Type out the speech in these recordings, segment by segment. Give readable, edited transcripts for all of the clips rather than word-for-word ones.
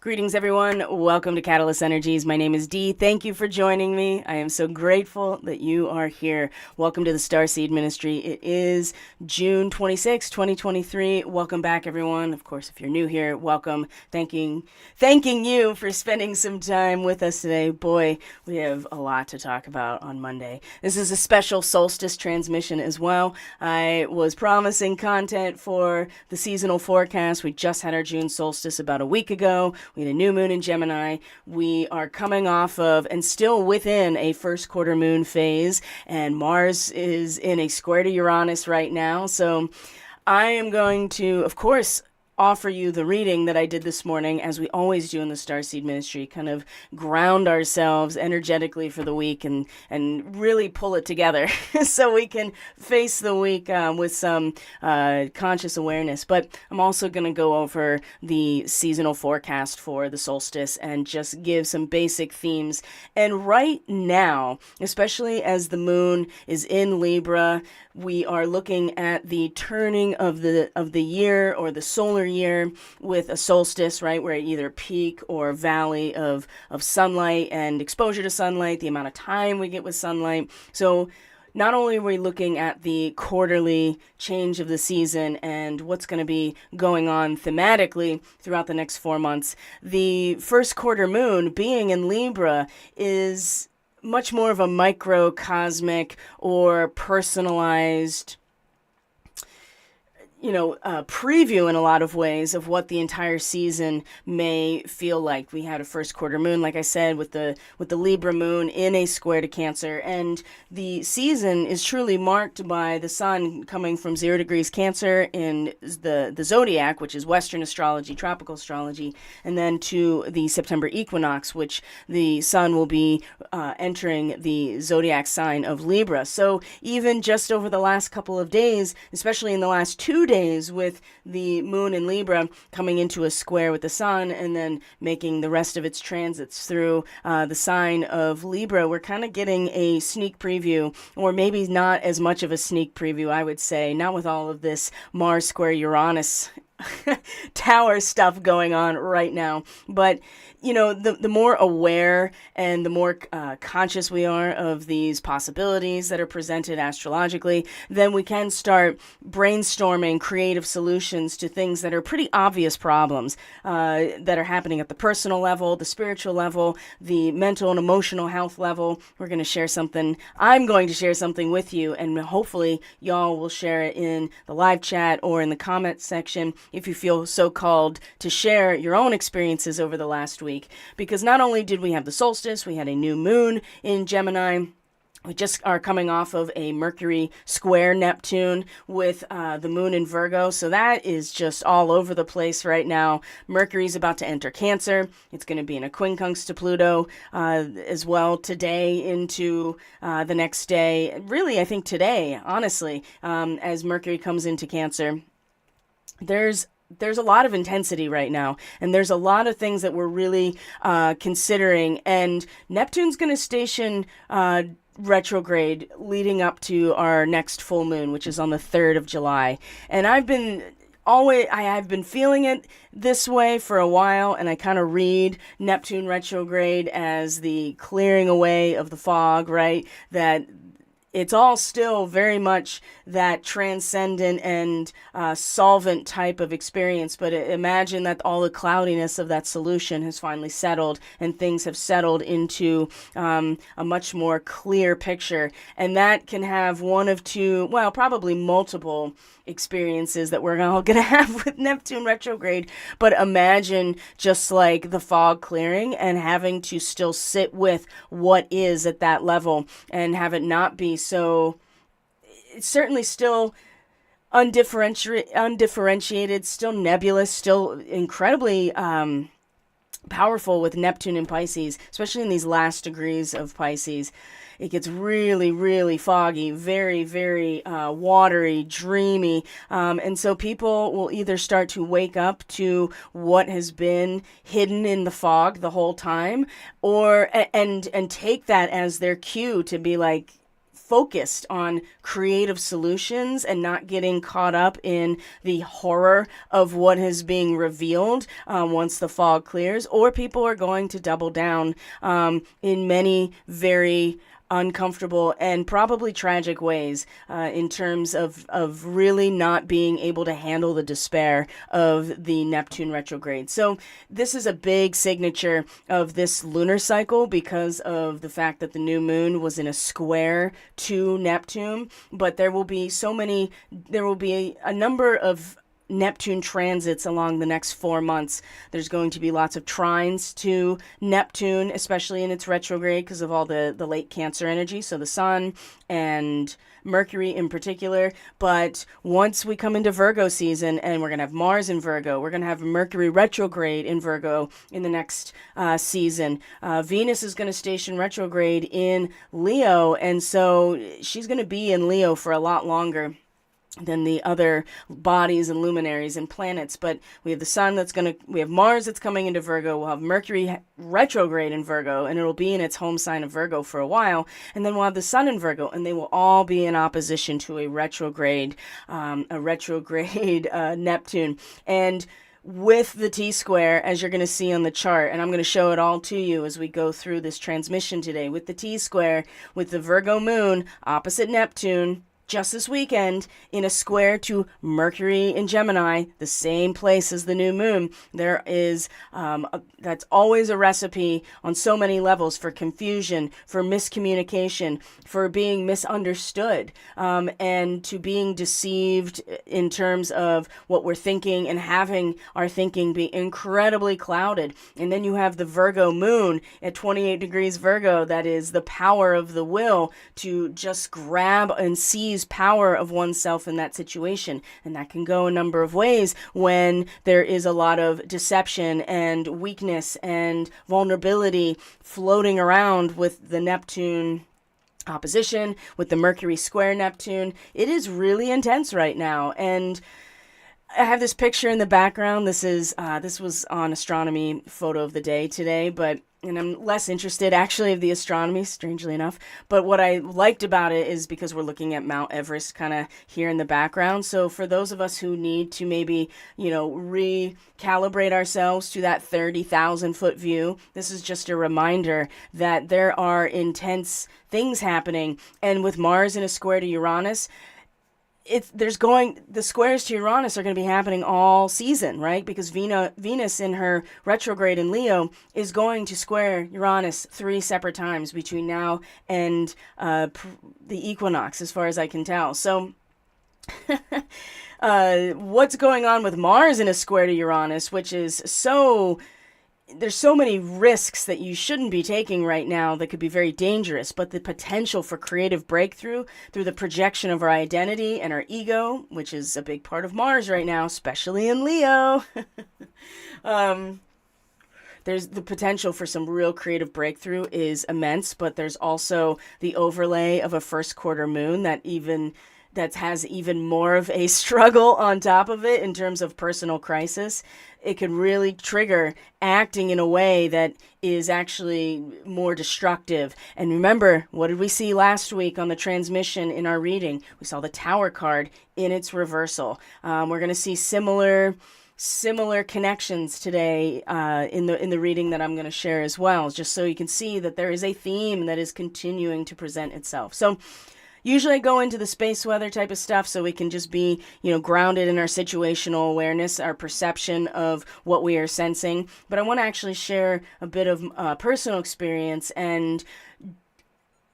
Greetings, everyone. Welcome to Catalyst Energies. My name is Dee. Thank you for joining me. I am so grateful that you are here. Welcome to the Starseed Ministry. It is June 26, 2023. Welcome back, everyone. Of course, if you're new here, welcome. Thanking you for spending some time with us today. Boy, we have a lot to talk about on Monday. This is a special Solstice transmission as well. I was promising content for the seasonal forecast. We just had our June solstice about a week ago. We had a new moon in Gemini. We are coming off of and still within a first quarter moon phase, and Mars is in a square to Uranus right now. So I am going to, of course, offer you the reading that I did this morning, as we always do in the Starseed Ministry, kind of ground ourselves energetically for the week and really pull it together so we can face the week with some conscious awareness. But I'm also going to go over the seasonal forecast for the solstice and just give some basic themes. And right now, especially as the moon is in Libra, we are looking at the turning of the year, or the solar year, with a solstice, right? We're at either peak or valley of sunlight and exposure to sunlight, the amount of time we get with sunlight. So not only are we looking at the quarterly change of the season and what's going to be going on thematically throughout the next 4 months, the first quarter moon being in Libra is much more of a microcosmic or personalized, preview in a lot of ways of what the entire season may feel like. We had a first quarter moon, like I said, with the Libra moon in a square to Cancer, and the season is truly marked by the sun coming from 0 degrees Cancer in the zodiac, which is Western astrology, tropical astrology, and then to the September equinox, which the sun will be entering the zodiac sign of Libra. So even just over the last couple of days, especially in the last 2 days, with the moon in Libra coming into a square with the sun and then making the rest of its transits through the sign of Libra, we're kind of getting a sneak preview, or maybe not as much of a sneak preview, I would say, not with all of this Mars square Uranus tower stuff going on right now. But the more aware and the more conscious we are of these possibilities that are presented astrologically, then we can start brainstorming creative solutions to things that are pretty obvious problems that are happening at the personal level, the spiritual level, the mental and emotional health level. I'm going to share something with you, and hopefully y'all will share it in the live chat or in the comment section if you feel so called to share your own experiences over the last week. Because not only did we have the solstice, we had a new moon in Gemini. We just are coming off of a Mercury square Neptune with the moon in Virgo. So that is just all over the place right now. Mercury's about to enter Cancer. It's going to be in a quincunx to Pluto as well today into the next day. Really, I think today, honestly, as Mercury comes into Cancer, there's a lot of intensity right now, and there's a lot of things that we're really considering. And Neptune's going to station retrograde leading up to our next full moon, which is on the 3rd of July. And I have been feeling it this way for a while, and I kind of read Neptune retrograde as the clearing away of the fog, right? That it's all still very much that transcendent and solvent type of experience, but imagine that all the cloudiness of that solution has finally settled, and things have settled into a much more clear picture. And that can have one of two, well, probably multiple experiences that we're all going to have with Neptune retrograde. But imagine just like the fog clearing and having to still sit with what is at that level and have it not be so. It's certainly still undifferentiated, still nebulous, still incredibly powerful with Neptune and Pisces, especially in these last degrees of Pisces. It gets really, really foggy, very, very watery, dreamy. And so people will either start to wake up to what has been hidden in the fog the whole time, or and take that as their cue to be like, focused on creative solutions and not getting caught up in the horror of what is being revealed once the fog clears, or people are going to double down in many very uncomfortable and probably tragic ways in terms of really not being able to handle the despair of the Neptune retrograde. So this is a big signature of this lunar cycle because of the fact that the new moon was in a square to Neptune, but there will be a number of Neptune transits along the next 4 months. There's going to be lots of trines to Neptune, especially in its retrograde because of all the late Cancer energy, so the Sun and Mercury in particular. But once we come into Virgo season, and we're going to have Mars in Virgo, we're going to have Mercury retrograde in Virgo in the next season. Venus is going to station retrograde in Leo, and so she's going to be in Leo for a lot longer than the other bodies and luminaries and planets. But we have the sun we have Mars that's coming into Virgo, we'll have Mercury retrograde in Virgo, and it'll be in its home sign of Virgo for a while, and then we'll have the sun in Virgo, and they will all be in opposition to a retrograde Neptune. And with the T-square, as you're going to see on the chart, and I'm going to show it all to you as we go through this transmission today, with the T-square, with the Virgo moon opposite Neptune, just this weekend, in a square to Mercury in Gemini, the same place as the new moon. There is, that's always a recipe on so many levels for confusion, for miscommunication, for being misunderstood, and to being deceived in terms of what we're thinking and having our thinking be incredibly clouded. And then you have the Virgo moon at 28 degrees Virgo, that is the power of the will to just grab and seize power of oneself in that situation. And that can go a number of ways when there is a lot of deception and weakness and vulnerability floating around with the Neptune opposition, with the Mercury square Neptune. It is really intense right now. And I have this picture in the background. This was on Astronomy Photo of the Day today, and I'm less interested actually of the astronomy, strangely enough. But what I liked about it is because we're looking at Mount Everest kind of here in the background. So for those of us who need to maybe, recalibrate ourselves to that 30,000 foot view, this is just a reminder that there are intense things happening. And with Mars in a square to Uranus, the squares to Uranus are going to be happening all season, right? Because Venus in her retrograde in Leo is going to square Uranus 3 separate times between now and the equinox, as far as I can tell. So what's going on with Mars in a square to Uranus, which is there's so many risks that you shouldn't be taking right now that could be very dangerous, but the potential for creative breakthrough through the projection of our identity and our ego, which is a big part of Mars right now, especially in Leo. There's the potential for some real creative breakthrough is immense, but there's also the overlay of a first quarter moon that has even more of a struggle on top of it in terms of personal crisis. It can really trigger acting in a way that is actually more destructive. And remember, what did we see last week on the transmission in our reading? We saw the Tower card in its reversal. We're going to see similar connections today in the reading that I'm going to share as well, just so you can see that there is a theme that is continuing to present itself. So usually I go into the space weather type of stuff so we can just be, grounded in our situational awareness, our perception of what we are sensing. But I want to actually share a bit of personal experience and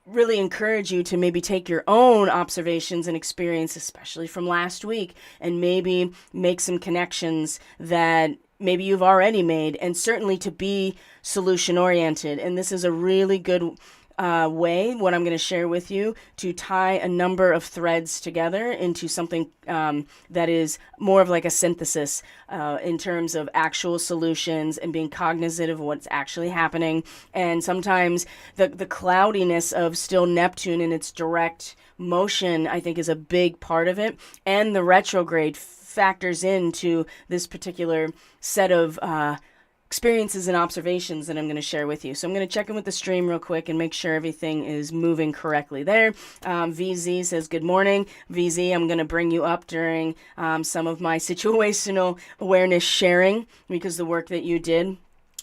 really encourage you to maybe take your own observations and experience, especially from last week, and maybe make some connections that maybe you've already made, and certainly to be solution oriented. And this is a really good way, what I'm going to share with you, to tie a number of threads together into something that is more of like a synthesis in terms of actual solutions and being cognizant of what's actually happening. And sometimes the cloudiness of still Neptune in its direct motion, I think, is a big part of it. And the retrograde factors into this particular set of experiences and observations that I'm going to share with you. So I'm going to check in with the stream real quick and make sure everything is moving correctly there. VZ says, good morning. VZ, I'm going to bring you up during some of my situational awareness sharing, because the work that you did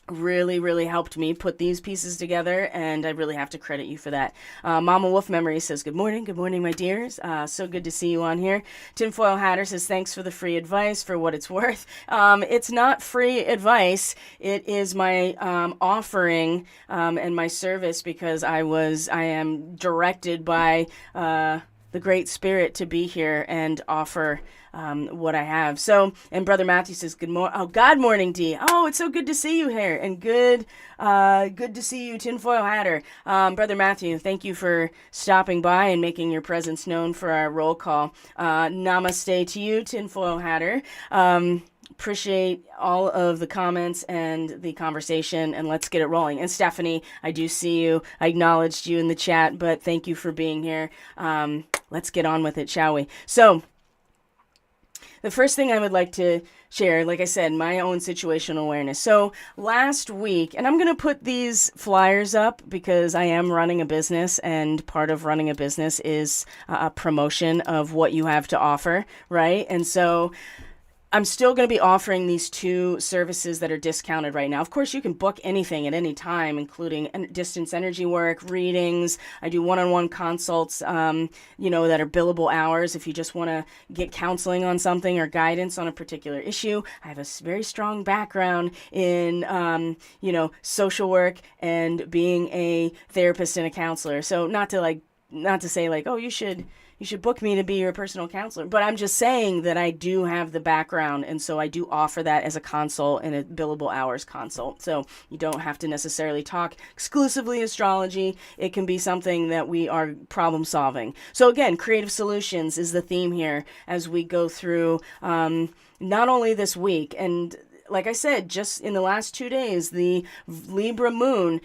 really helped me put these pieces together, and I really have to credit you for that. Mama Wolf Memory says, good morning, my dears. So good to see you on here. Tinfoil Hatter says, thanks for the free advice, for what it's worth. It's not free advice. It is my offering and my service, because I am directed by the Great Spirit to be here and offer what I have. So, and Brother Matthew says, good morning. Oh, God morning, D. Oh, it's so good to see you here, and good to see you, Tinfoil Hatter. Brother Matthew, thank you for stopping by and making your presence known for our roll call. Namaste to you, Tinfoil Hatter. Appreciate all of the comments and the conversation, and let's get it rolling. And Stephanie, I do see you. I acknowledged you in the chat, but thank you for being here. Let's get on with it, shall we? So, the first thing I would like to share, like I said, my own situational awareness. So last week, and I'm going to put these flyers up because I am running a business, and part of running a business is a promotion of what you have to offer, right? And so I'm still going to be offering these 2 services that are discounted right now. Of course, you can book anything at any time, including distance energy work, readings. I do one-on-one consults, that are billable hours if you just want to get counseling on something or guidance on a particular issue. I have a very strong background in, social work and being a therapist and a counselor. So not to say like, oh, you should book me to be your personal counselor. But I'm just saying that I do have the background, and so I do offer that as a consult and a billable hours consult. So you don't have to necessarily talk exclusively astrology. It can be something that we are problem solving. So again, creative solutions is the theme here as we go through not only this week, and like I said, just in the last 2 days, the Libra moon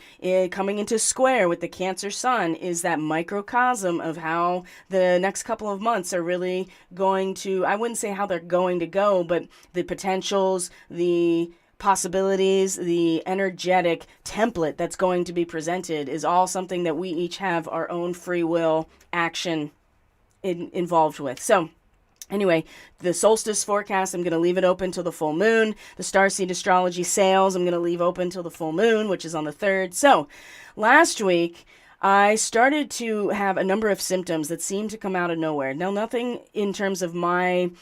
coming into square with the Cancer sun is that microcosm of how the next couple of months are really going to, I wouldn't say how they're going to go, but the potentials, the possibilities, the energetic template that's going to be presented is all something that we each have our own free will action involved with. So, anyway, the solstice forecast, I'm going to leave it open till the full moon. The Starseed astrology sales, I'm going to leave open till the full moon, which is on the 3rd. So, last week, I started to have a number of symptoms that seemed to come out of nowhere. Now, nothing in terms of my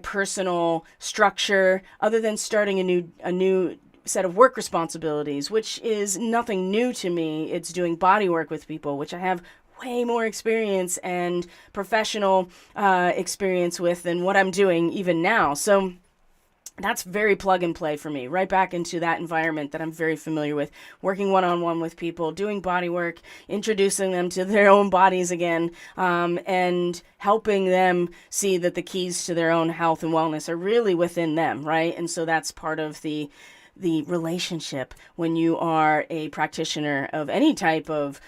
personal structure, other than starting a new set of work responsibilities, which is nothing new to me. It's doing body work with people, which I have way more experience and professional experience with than what I'm doing even now. So that's very plug and play for me, right back into that environment that I'm very familiar with, working one-on-one with people, doing body work, introducing them to their own bodies again, and helping them see that the keys to their own health and wellness are really within them, right? And so that's part of the relationship when you are a practitioner of any type of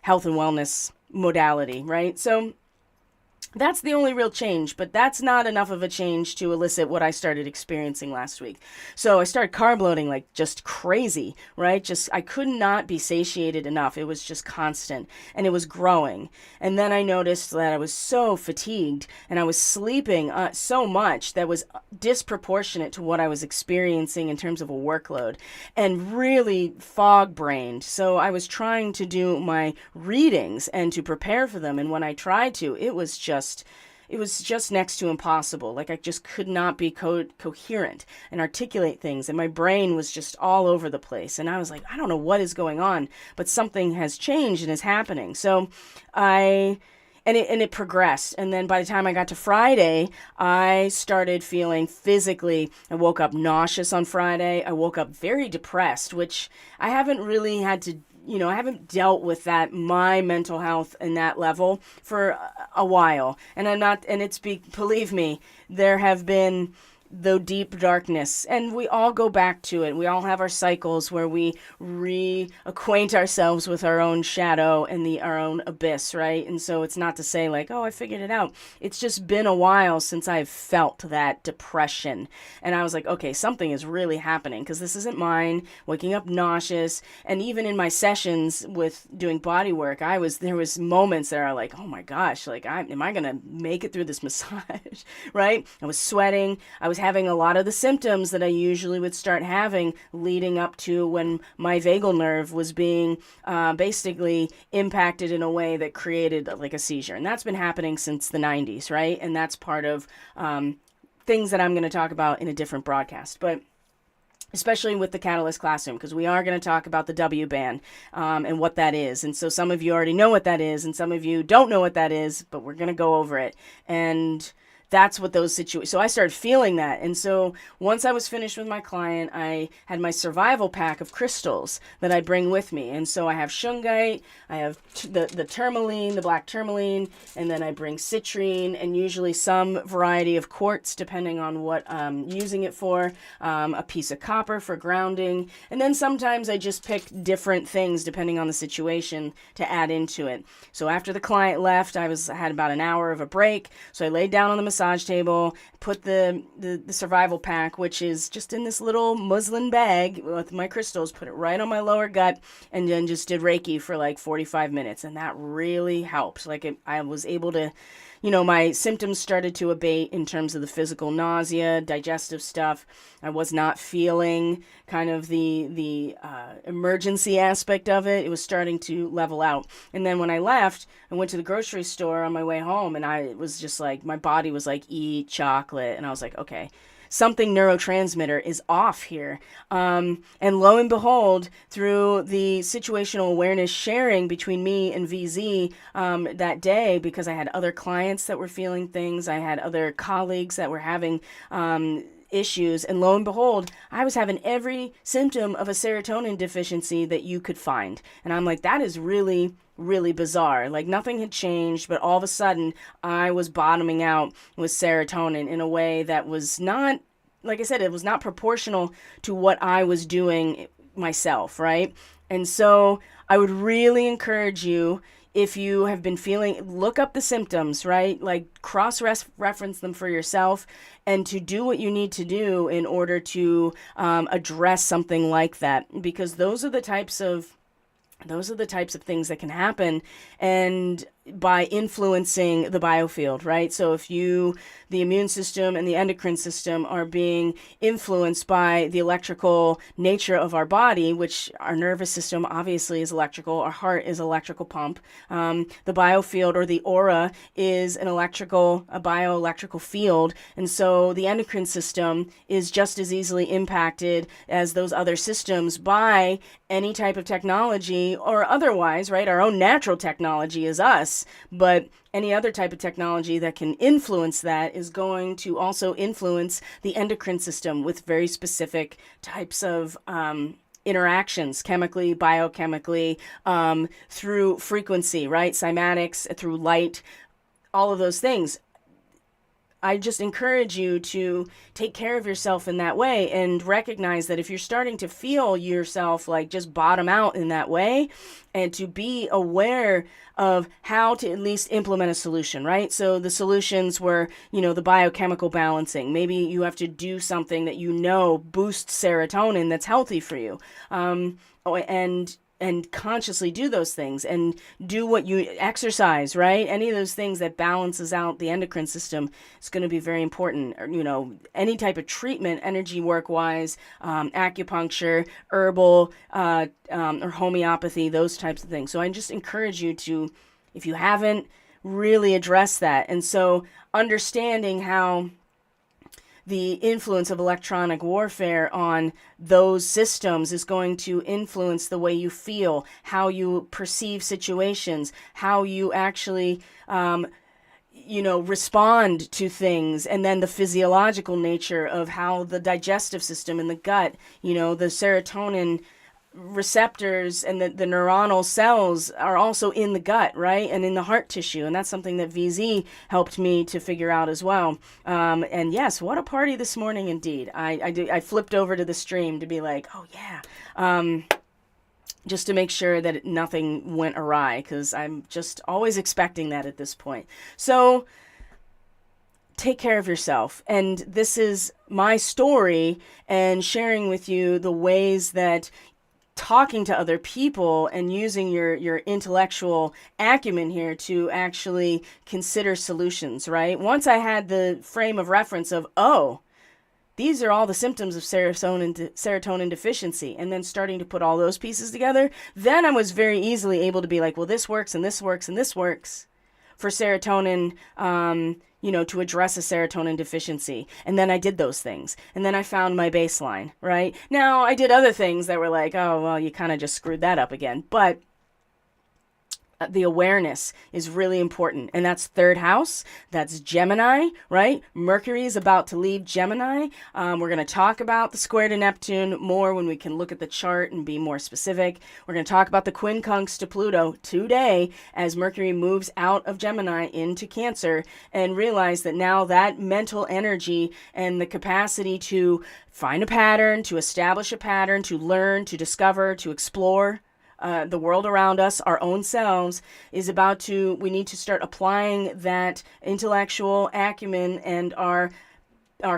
health and wellness modality, right? So that's the only real change, but that's not enough of a change to elicit what I started experiencing last week. So I started carb loading like just crazy, right? I could not be satiated enough. It was just constant, and it was growing. And then I noticed that I was so fatigued, and I was sleeping so much that was disproportionate to what I was experiencing in terms of a workload, and really fog-brained. So I was trying to do my readings and to prepare for them, and when I tried to, it was just next to impossible. Like I just could not be coherent and articulate things, and my brain was just all over the place. And I was like, I don't know what is going on, but something has changed and is happening. So it progressed. And then by the time I got to Friday, I started feeling physically, I woke up nauseous on Friday. I woke up very depressed, which I haven't really had to, I haven't dealt with that, my mental health in that level for a while. And believe me, there have been the deep darkness, and we all go back to it. We all have our cycles where we reacquaint ourselves with our own shadow and our own abyss, right? And so it's not to say like, oh, I figured it out. It's just been a while since I've felt that depression, and I was like, okay, something is really happening, because this isn't mine. Waking up nauseous, and even in my sessions with doing body work, there was moments that are like, oh my gosh, like am I gonna make it through this massage? Right? I was sweating. I was having a lot of the symptoms that I usually would start having leading up to when my vagal nerve was being basically impacted in a way that created like a seizure. And that's been happening since the 90s, right? And that's part of things that I'm going to talk about in a different broadcast. But especially with the Catalyst Classroom, because we are going to talk about the W-band and what that is. And so some of you already know what that is, and some of you don't know what that is, but we're going to go over it. And that's what those situations. So I started feeling that. And so once I was finished with my client, I had my survival pack of crystals that I bring with me. And so I have shungite, I have the tourmaline, the black tourmaline, and then I bring citrine, and usually some variety of quartz, depending on what I'm using it for, a piece of copper for grounding. And then sometimes I just pick different things depending on the situation to add into it. So after the client left, I had about an hour of a break. So I laid down on the massage table, put the survival pack, which is just in this little muslin bag with my crystals, put it right on my lower gut, and then just did Reiki for like 45 minutes. And that really helped. I was able to, my symptoms started to abate in terms of the physical nausea, digestive stuff. I was not feeling kind of the emergency aspect of it. It was starting to level out. And then when I left, I went to the grocery store on my way home, and I was just like, my body was like, eat chocolate. And I was like, okay, something neurotransmitter is off here. And lo and behold, through the situational awareness sharing between me and VZ that day, because I had other clients that were feeling things, I had other colleagues that were having issues, and lo and behold, I was having every symptom of a serotonin deficiency that you could find. And I'm like, that is really, really bizarre. Like nothing had changed, but all of a sudden I was bottoming out with serotonin in a way that was not, like I said, it was not proportional to what I was doing myself, right? And so I would really encourage you, if you have been feeling, look up the symptoms, right? Like cross-reference them for yourself, and to do what you need to do in order to address something like that, because those are the types of things that can happen, and by influencing the biofield, right? So if the immune system and the endocrine system are being influenced by the electrical nature of our body, which our nervous system obviously is electrical, our heart is electrical pump, the biofield or the aura is a bioelectrical field, and so the endocrine system is just as easily impacted as those other systems by any type of technology or otherwise, right? Our own natural technology is us. But any other type of technology that can influence that is going to also influence the endocrine system with very specific types of interactions, chemically, biochemically, through frequency, right? Cymatics, through light, all of those things. I just encourage you to take care of yourself in that way, and recognize that if you're starting to feel yourself like just bottom out in that way, and to be aware of how to at least implement a solution, right? So the solutions were, the biochemical balancing. Maybe you have to do something that boosts serotonin that's healthy for you. And consciously do those things, and do what you exercise, right? Any of those things that balances out the endocrine system is going to be very important. Or, any type of treatment, energy work wise, acupuncture, herbal, or homeopathy, those types of things. So I just encourage you to, if you haven't, really address that. And so understanding how the influence of electronic warfare on those systems is going to influence the way you feel, how you perceive situations, how you actually, respond to things, and then the physiological nature of how the digestive system in the gut, the serotonin receptors and the neuronal cells are also in the gut, right? And in the heart tissue. And that's something that VZ helped me to figure out as well. And yes, what a party this morning indeed. I flipped over to the stream to be like, oh yeah. Just to make sure that nothing went awry, because I'm just always expecting that at this point. So take care of yourself. And this is my story and sharing with you the ways that talking to other people and using your intellectual acumen here to actually consider solutions, right? Once I had the frame of reference of, oh, these are all the symptoms of serotonin deficiency, and then starting to put all those pieces together, then I was very easily able to be like, well, this works and this works and this works for serotonin, to address a serotonin deficiency. And then I did those things. And then I found my baseline, right? Now, I did other things that were like, oh, well, you kind of just screwed that up again. But the awareness is really important. And that's third house. That's Gemini, right? Mercury is about to leave Gemini. We're going to talk about the square to Neptune more when we can look at the chart and be more specific. We're going to talk about the quincunx to Pluto today as Mercury moves out of Gemini into Cancer, and realize that now that mental energy and the capacity to find a pattern, to establish a pattern, to learn, to discover, to explore, the world around us, our own selves, we need to start applying that intellectual acumen and our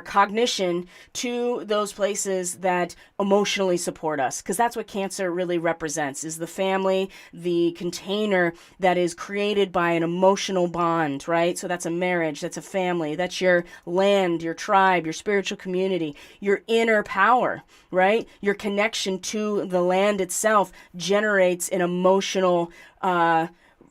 cognition to those places that emotionally support us. Because that's what Cancer really represents, is the family, the container that is created by an emotional bond, right? So that's a marriage, that's a family, that's your land, your tribe, your spiritual community, your inner power, right? Your connection to the land itself generates an emotional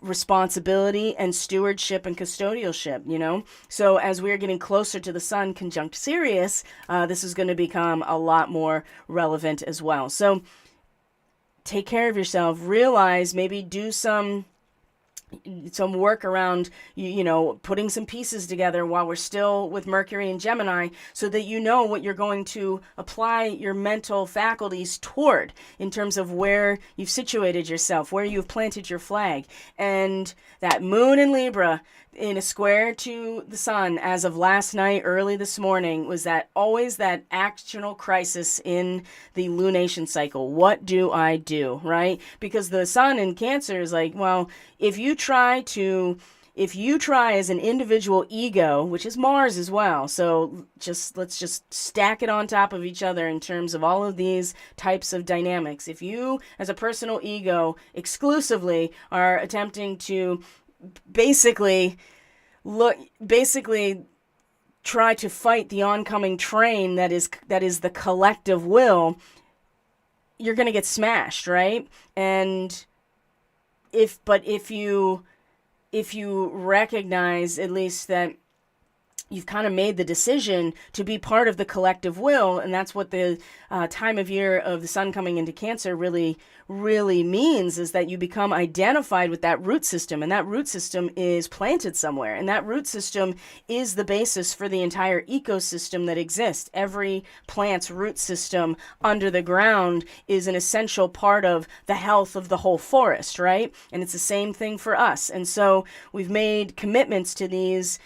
responsibility and stewardship and custodialship, So as we're getting closer to the sun conjunct Sirius, this is going to become a lot more relevant as well. So take care of yourself. Realize, maybe do some work around, putting some pieces together while we're still with Mercury and Gemini, so that you know what you're going to apply your mental faculties toward in terms of where you've situated yourself, where you've planted your flag. And that moon in Libra in a square to the sun as of last night, early this morning, was always that actional crisis in the lunation cycle. What do I do, right? Because the sun in Cancer is like, well, if you try as an individual ego, which is Mars as well, so let's just stack it on top of each other in terms of all of these types of dynamics. If you, as a personal ego, exclusively are attempting to basically try to fight the oncoming train that is the collective will, you're going to get smashed, right? And if you recognize at least that you've kind of made the decision to be part of the collective will, and that's what the time of year of the sun coming into Cancer really, really means, is that you become identified with that root system, and that root system is planted somewhere, and that root system is the basis for the entire ecosystem that exists. Every plant's root system under the ground is an essential part of the health of the whole forest, right? And it's the same thing for us. And so we've made commitments to these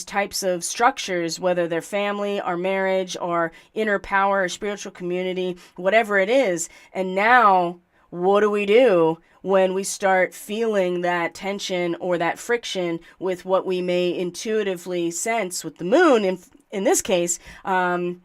types of structures, whether they're family or marriage or inner power or spiritual community, whatever it is. And now, what do we do when we start feeling that tension or that friction with what we may intuitively sense with the moon? In this case, how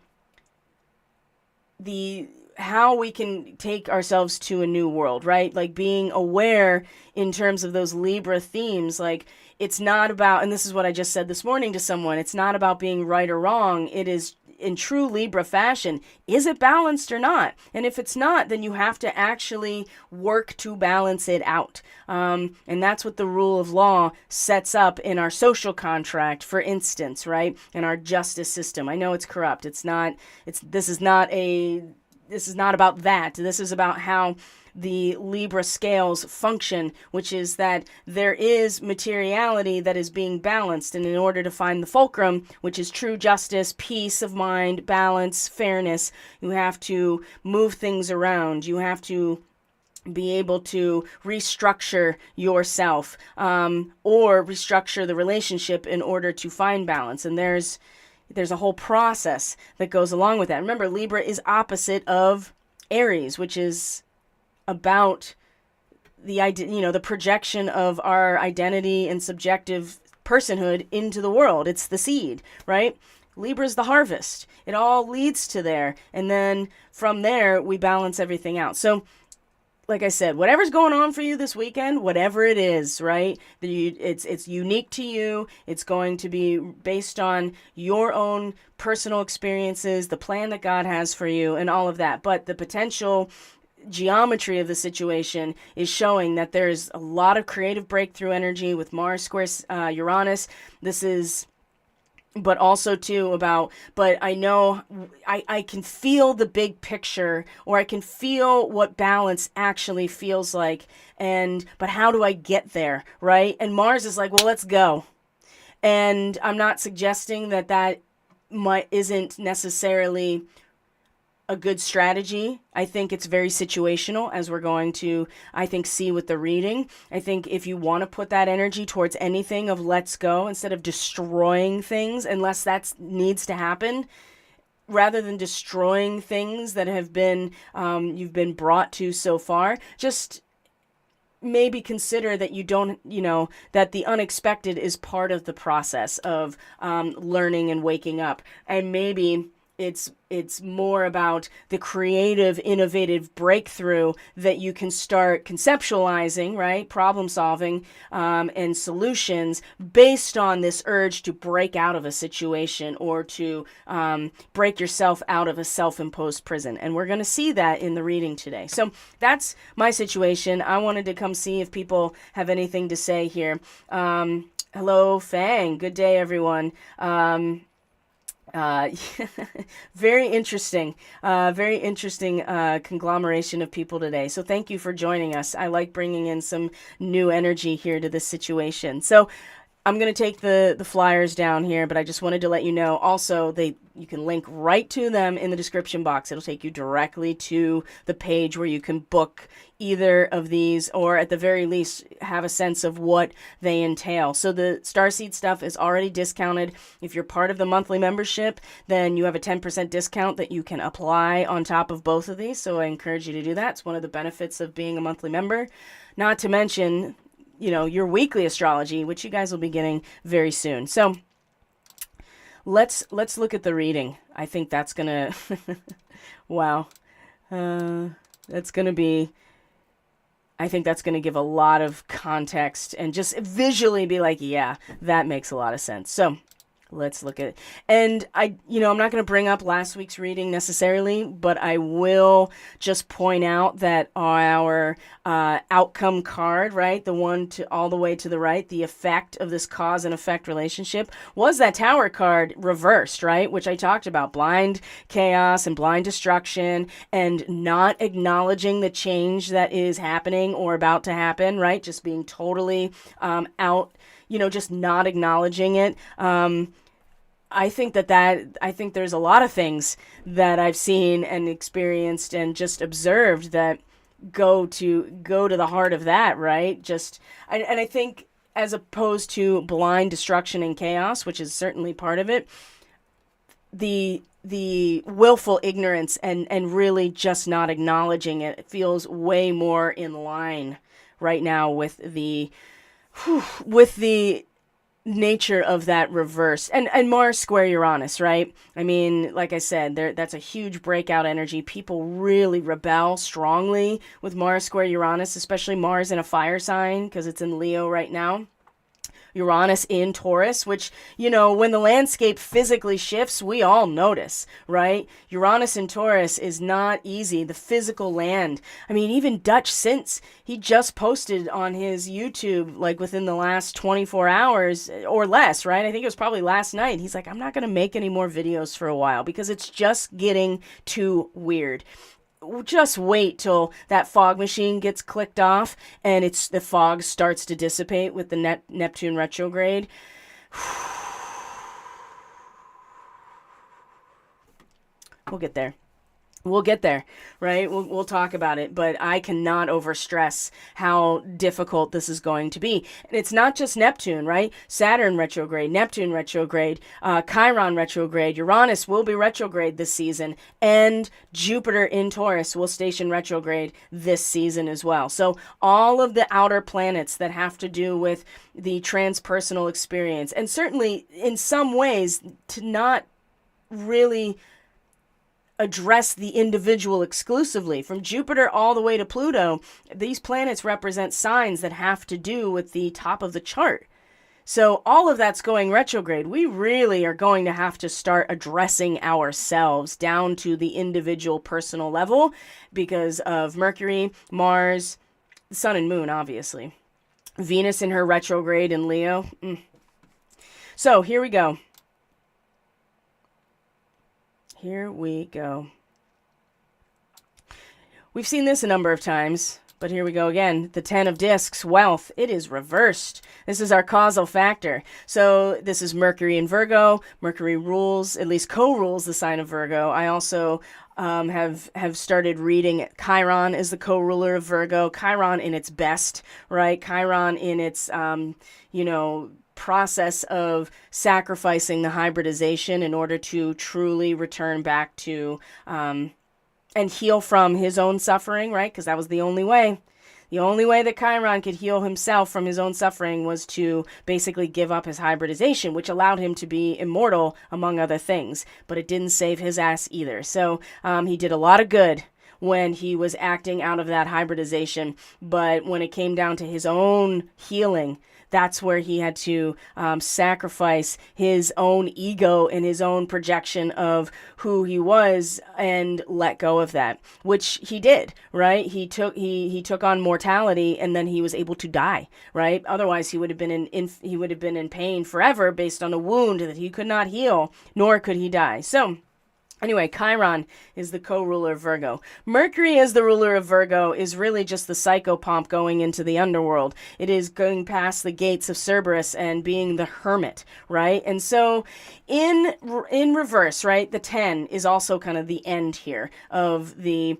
we can take ourselves to a new world, right? Like being aware in terms of those Libra themes. Like, it's not about, and this is what I just said this morning to someone, it's not about being right or wrong. It is, in true Libra fashion, is it balanced or not? And if it's not, then you have to actually work to balance it out. And that's what the rule of law sets up in our social contract, for instance, right? In our justice system. I know it's corrupt. This is not about that. This is about how the Libra scales function, which is that there is materiality that is being balanced. And in order to find the fulcrum, which is true justice, peace of mind, balance, fairness, you have to move things around. You have to be able to restructure yourself, or restructure the relationship in order to find balance. And there's a whole process that goes along with that. Remember, Libra is opposite of Aries, which is about the projection of our identity and subjective personhood into the world. It's the seed, right? Libra's the harvest. It all leads to there. And then from there, we balance everything out. So like I said, whatever's going on for you this weekend, whatever it is, right? It's unique to you. It's going to be based on your own personal experiences, the plan that God has for you, and all of that. But the potential geometry of the situation is showing that there's a lot of creative breakthrough energy with Mars square Uranus. This is... but also too but I know I can feel the big picture, or I can feel what balance actually feels like. But how do I get there, right? And Mars is like, well, let's go. And I'm not suggesting that isn't necessarily a good strategy. I think it's very situational, as we're going to, I think, see with the reading. I think if you want to put that energy towards anything of let's go, instead of destroying things, unless that needs to happen, rather than destroying things that have been, you've been brought to so far, just maybe consider that you don't, that the unexpected is part of the process of learning and waking up. And maybe it's more about the creative, innovative breakthrough that you can start conceptualizing, right? Problem solving, and solutions based on this urge to break out of a situation, or to break yourself out of a self-imposed prison. And we're going to see that in the reading today. So that's my situation. I wanted to come see if people have anything to say here. Hello, Fang. Good day, everyone. Very interesting conglomeration of people today. So thank you for joining us. I like bringing in some new energy here to this situation. So I'm going to take the flyers down here, but I just wanted to let you know also you can link right to them in the description box. It'll take you directly to the page where you can book either of these, or at the very least have a sense of what they entail. So the Starseed stuff is already discounted. If you're part of the monthly membership, then you have a 10% discount that you can apply on top of both of these. So I encourage you to do that. It's one of the benefits of being a monthly member. Not to mention, your weekly astrology, which you guys will be getting very soon. So let's look at the reading. I think that's gonna wow. That's gonna be, I think that's gonna give a lot of context and just visually be like, yeah, that makes a lot of sense. So let's look at it. And I'm not going to bring up last week's reading necessarily, but I will just point out that our outcome card, right, the one all the way to the right, the effect of this cause and effect relationship, was that Tower card reversed, right, which I talked about, blind chaos and blind destruction, and not acknowledging the change that is happening or about to happen, right, just being totally out, just not acknowledging it. I think I think there's a lot of things that I've seen and experienced and just observed that go to the heart of that, right? And I think, as opposed to blind destruction and chaos, which is certainly part of it, the willful ignorance and really just not acknowledging it feels way more in line right now with the nature of that reverse and Mars square Uranus, right? I mean, like I said, that's a huge breakout energy. People really rebel strongly with Mars square Uranus, especially Mars in a fire sign, because it's in Leo right now. Uranus in Taurus, which, when the landscape physically shifts, we all notice, right? Uranus in Taurus is not easy. The physical land. I mean, even Dutch Since, he just posted on his YouTube, like within the last 24 hours or less, right? I think it was probably last night. He's like, I'm not going to make any more videos for a while because it's just getting too weird. just wait till that fog machine gets clicked off and the fog starts to dissipate with the Neptune retrograde. We'll get there. We'll get there, right? We'll talk about it, but I cannot overstress how difficult this is going to be. And it's not just Neptune, right? Saturn retrograde, Neptune retrograde, Chiron retrograde, Uranus will be retrograde this season, and Jupiter in Taurus will station retrograde this season as well. So all of the outer planets that have to do with the transpersonal experience, and certainly in some ways to not really address the individual exclusively. From Jupiter all the way to Pluto, these planets represent signs that have to do with the top of the chart. So all of that's going retrograde. We really are going to have to start addressing ourselves down to the individual personal level because of Mercury, Mars, the Sun and Moon, obviously. Venus in her retrograde in Leo. So here we go. Here we go. We've seen this a number of times, but here we go again. The 10 of discs, wealth, it is reversed. This is our causal factor. So this is Mercury in Virgo. Mercury rules, at least co-rules the sign of Virgo. I also have started reading Chiron as the co-ruler of Virgo. Chiron in its best, right? Chiron in its, process of sacrificing the hybridization in order to truly return back to and heal from his own suffering, right? Because that was the only way. The only way that Chiron could heal himself from his own suffering was to basically give up his hybridization, which allowed him to be immortal, among other things. But it didn't save his ass either. So he did a lot of good when he was acting out of that hybridization. But when it came down to his own healing, that's where he had to sacrifice his own ego and his own projection of who he was and let go of that, which he did, right? He took on mortality and then he was able to die, right? Otherwise, he would have been in pain forever based on a wound that he could not heal, nor could he die. So anyway, Chiron is the co-ruler of Virgo. Mercury as the ruler of Virgo is really just the psychopomp going into the underworld. It is going past the gates of Cerberus and being the hermit, right? And so in reverse, right, the 10 is also kind of the end here of the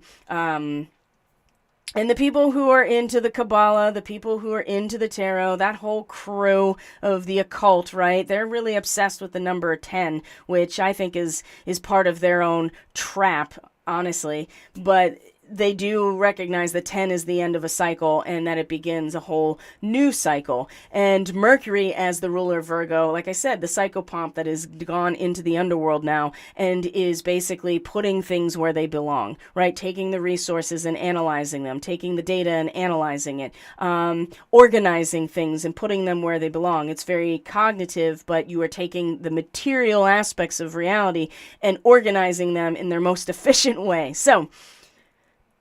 and the people who are into the Kabbalah, the people who are into the tarot, that whole crew of the occult, right? They're really obsessed with the number 10, which I think is part of their own trap, honestly. But they do recognize that 10 is the end of a cycle and that it begins a whole new cycle. And Mercury as the ruler of Virgo, like I said, the psychopomp that has gone into the underworld now and is basically putting things where they belong, right? Taking the resources and analyzing them, taking the data and analyzing it, organizing things and putting them where they belong. It's very cognitive, but you are taking the material aspects of reality and organizing them in their most efficient way. So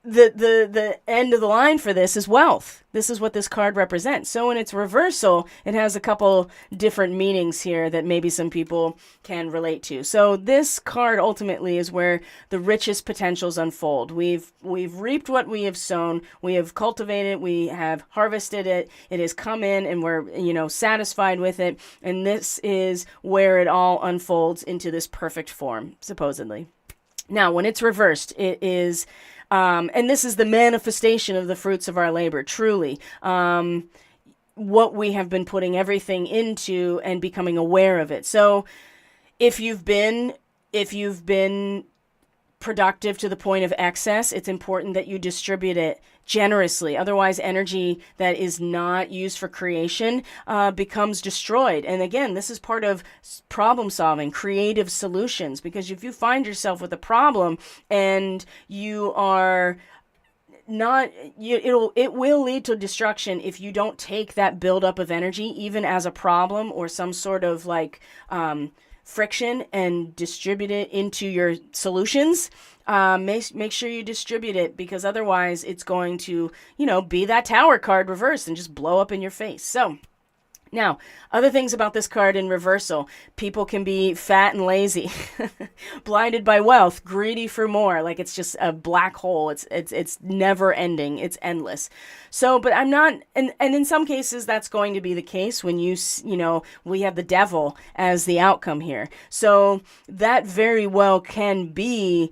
the end of the line for this is wealth. This is what this card represents. So in its reversal, it has a couple different meanings here that maybe some people can relate to. So this card ultimately is where the richest potentials unfold. We've reaped what we have sown. We have cultivated. We have harvested it. It has come in and we're, satisfied with it. And this is where it all unfolds into this perfect form, supposedly. Now, when it's reversed, it is and this is the manifestation of the fruits of our labor, truly. What we have been putting everything into and becoming aware of it. So if you've been productive to the point of excess, it's important that you distribute it generously. Otherwise, energy that is not used for creation becomes destroyed. And again, this is part of problem solving, creative solutions, because if you find yourself with a problem and you are not, it will lead to destruction if you don't take that buildup of energy, even as a problem or some sort of friction, and distribute it into your solutions. Make sure you distribute it, because otherwise it's going to, be that Tower card reversed and just blow up in your face. So Now, other things about this card in reversal. People can be fat and lazy, blinded by wealth, greedy for more. Like it's just a black hole. It's never ending. It's endless. So, but I'm not, and in some cases that's going to be the case when we have the devil as the outcome here. So that very well can be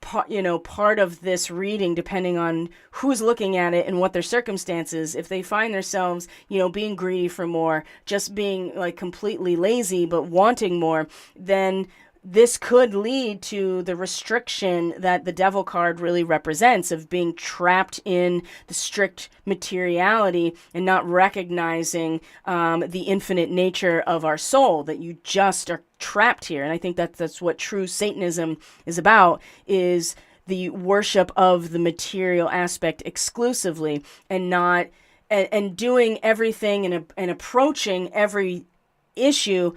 part of this reading, depending on who's looking at it and what their circumstances. If they find themselves, being greedy for more, just being like completely lazy but wanting more, then this could lead to the restriction that the devil card really represents, of being trapped in the strict materiality and not recognizing the infinite nature of our soul, that you just are trapped here. And I think that's what true Satanism is about, is the worship of the material aspect exclusively, and not and doing everything and approaching every issue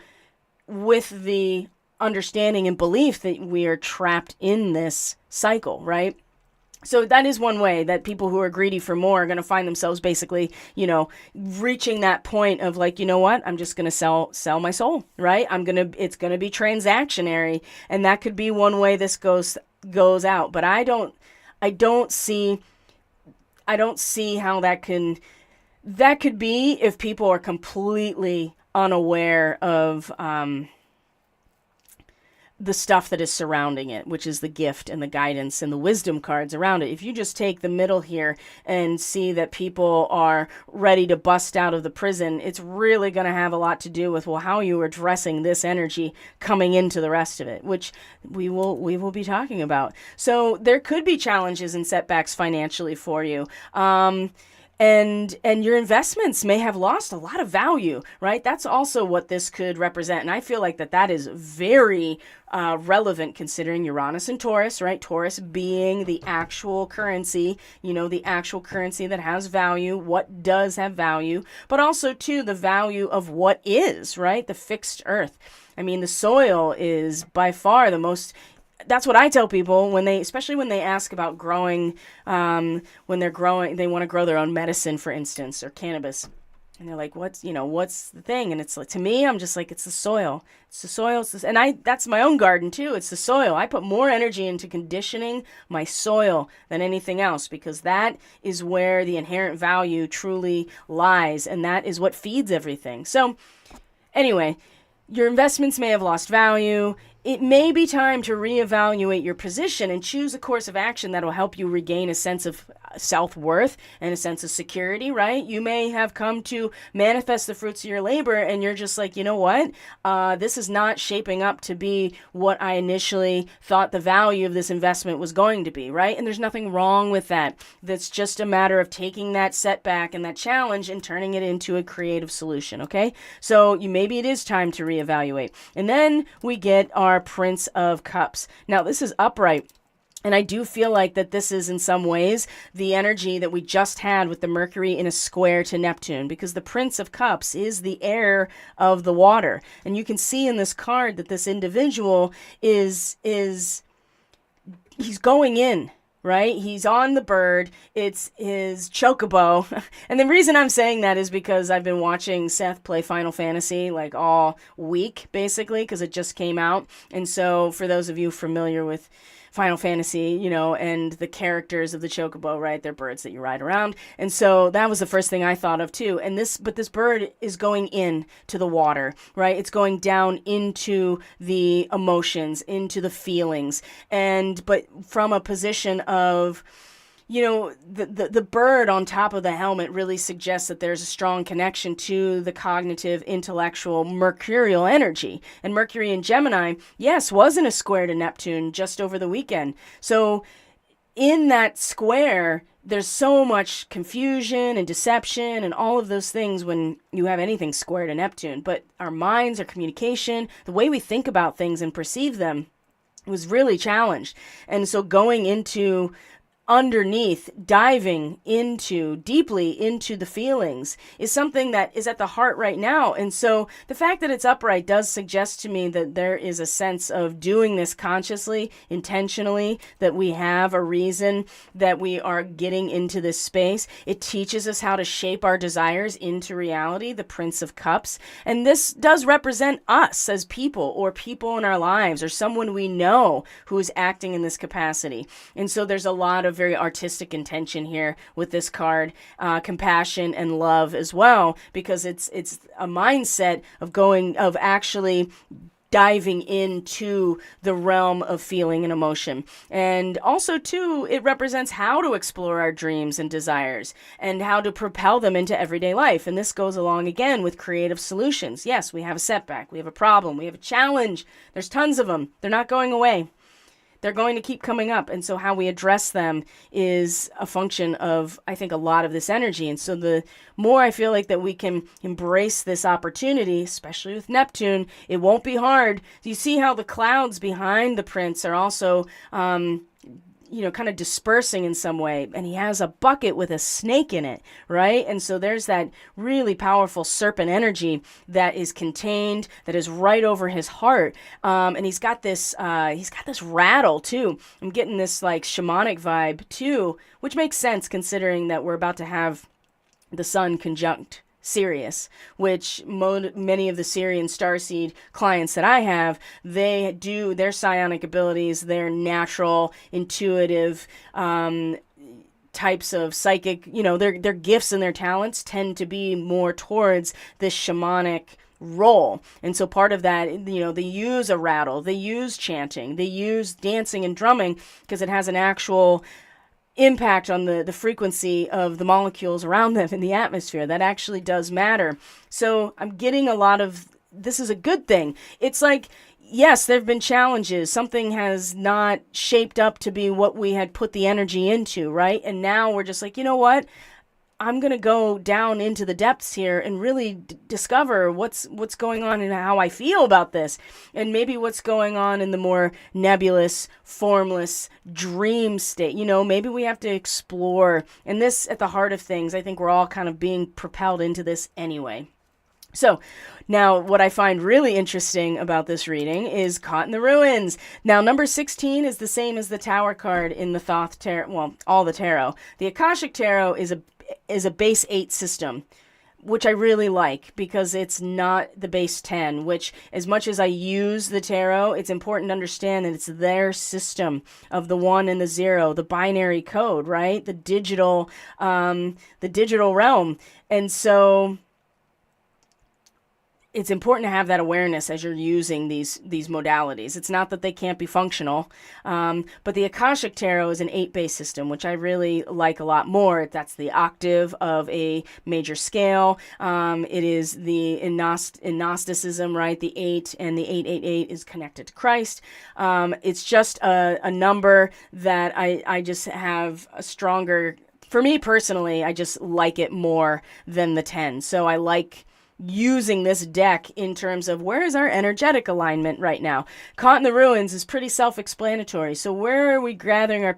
with the understanding and belief that we are trapped in this cycle, right? So that is one way that people who are greedy for more are going to find themselves basically, reaching that point of like, you know what, I'm just going to sell my soul, right? It's going to be transactionary, and that could be one way this goes out. But I don't see how that could be if people are completely unaware of the stuff that is surrounding it, which is the gift and the guidance and the wisdom cards around it. If you just take the middle here and see that people are ready to bust out of the prison, it's really going to have a lot to do with, well, how you are addressing this energy coming into the rest of it, which we will be talking about. So there could be challenges and setbacks financially for you. And your investments may have lost a lot of value, right? That's also what this could represent. And I feel like that is very relevant, considering Uranus and Taurus, right? Taurus being the actual currency, the actual currency that has value, what does have value, but also, too, the value of what is, right? The fixed earth. I mean, the soil is by far the most... That's what I tell people especially when they ask about growing, when they're growing, they want to grow their own medicine, for instance, or cannabis. And they're like, what's the thing? And it's like, to me, I'm just like, it's the soil. It's the soil. That's my own garden too. It's the soil. I put more energy into conditioning my soil than anything else, because that is where the inherent value truly lies. And that is what feeds everything. So anyway, your investments may have lost value. It may be time to reevaluate your position and choose a course of action that will help you regain a sense of self-worth and a sense of security, right? You may have come to manifest the fruits of your labor, and you're just like, you know what? This is not shaping up to be what I initially thought the value of this investment was going to be, right? And there's nothing wrong with that. That's just a matter of taking that setback and that challenge and turning it into a creative solution, okay? So maybe it is time to reevaluate. And then we get our Prince of Cups. Now, this is upright. And I do feel like that this is in some ways the energy that we just had with the Mercury in a square to Neptune, because the Prince of Cups is the air of the water. And you can see in this card that this individual he's going in, right? He's on the bird. It's his chocobo. And the reason I'm saying that is because I've been watching Seth play Final Fantasy like all week, basically, because it just came out. And so for those of you familiar with Final Fantasy, and the characters of the chocobo, right? They're birds that you ride around. And so that was the first thing I thought of too. But this bird is going in to the water, right? It's going down into the emotions, into the feelings. But from a position of, the bird on top of the helmet really suggests that there's a strong connection to the cognitive, intellectual, mercurial energy. And Mercury in Gemini, yes, was in a square to Neptune just over the weekend. So in that square, there's so much confusion and deception and all of those things when you have anything square to Neptune. But our minds, our communication, the way we think about things and perceive them was really challenged. And so going into underneath, diving into deeply into the feelings is something that is at the heart right now. And so the fact that it's upright does suggest to me that there is a sense of doing this consciously, intentionally, that we have a reason that we are getting into this space. It teaches us how to shape our desires into reality, the Prince of Cups. And this does represent us as people, or people in our lives, or someone we know who is acting in this capacity. And so there's a lot of very artistic intention here with this card, compassion and love as well, because it's a mindset of actually diving into the realm of feeling and emotion. And also, too, it represents how to explore our dreams and desires and how to propel them into everyday life. And this goes along again with creative solutions. Yes, we have a setback, we have a problem, we have a challenge. There's tons of them. They're not going away. They're going to keep coming up. And so how we address them is a function of, I think, a lot of this energy. And so the more I feel like that we can embrace this opportunity, especially with Neptune, it won't be hard. You see how the clouds behind the prince are also, kind of dispersing in some way. And he has a bucket with a snake in it, right? And so there's that really powerful serpent energy that is contained, that is right over his heart. And he's got this rattle too. I'm getting this like shamanic vibe too, which makes sense considering that we're about to have the sun conjunct Sirius, which many of the Sirian Starseed clients that I have, they do their psionic abilities, their natural, intuitive types of psychic, their gifts and their talents tend to be more towards this shamanic role. And so part of that, they use a rattle, they use chanting, they use dancing and drumming because it has an actual impact on the frequency of the molecules around them in the atmosphere. That actually does matter. So I'm getting a lot of, this is a good thing. It's like, yes, there have been challenges. Something has not shaped up to be what we had put the energy into, right? And now we're just like, you know what? I'm going to go down into the depths here and really discover what's going on and how I feel about this. And maybe what's going on in the more nebulous, formless dream state. Maybe we have to explore. And this, at the heart of things, I think we're all kind of being propelled into this anyway. So now what I find really interesting about this reading is Caught in the Ruins. Now, number 16 is the same as the Tower card in the Thoth Tarot, well, all the tarot. The Akashic Tarot is a base 8 system, which I really like because it's not the base 10, which as much as I use the tarot, it's important to understand that it's their system of the 1 and the 0, the binary code, right? The digital realm. And so it's important to have that awareness as you're using these modalities. It's not that they can't be functional, but the Akashic Tarot is an 8-base system, which I really like a lot more. That's the octave of a major scale. It is in Gnosticism, right? The 8 and the 888 is connected to Christ. It's just a number that I just have a stronger, for me personally, I just like it more than the 10. So I like using this deck in terms of where is our energetic alignment right now. Caught in the Ruins is pretty self-explanatory. So where are we gathering our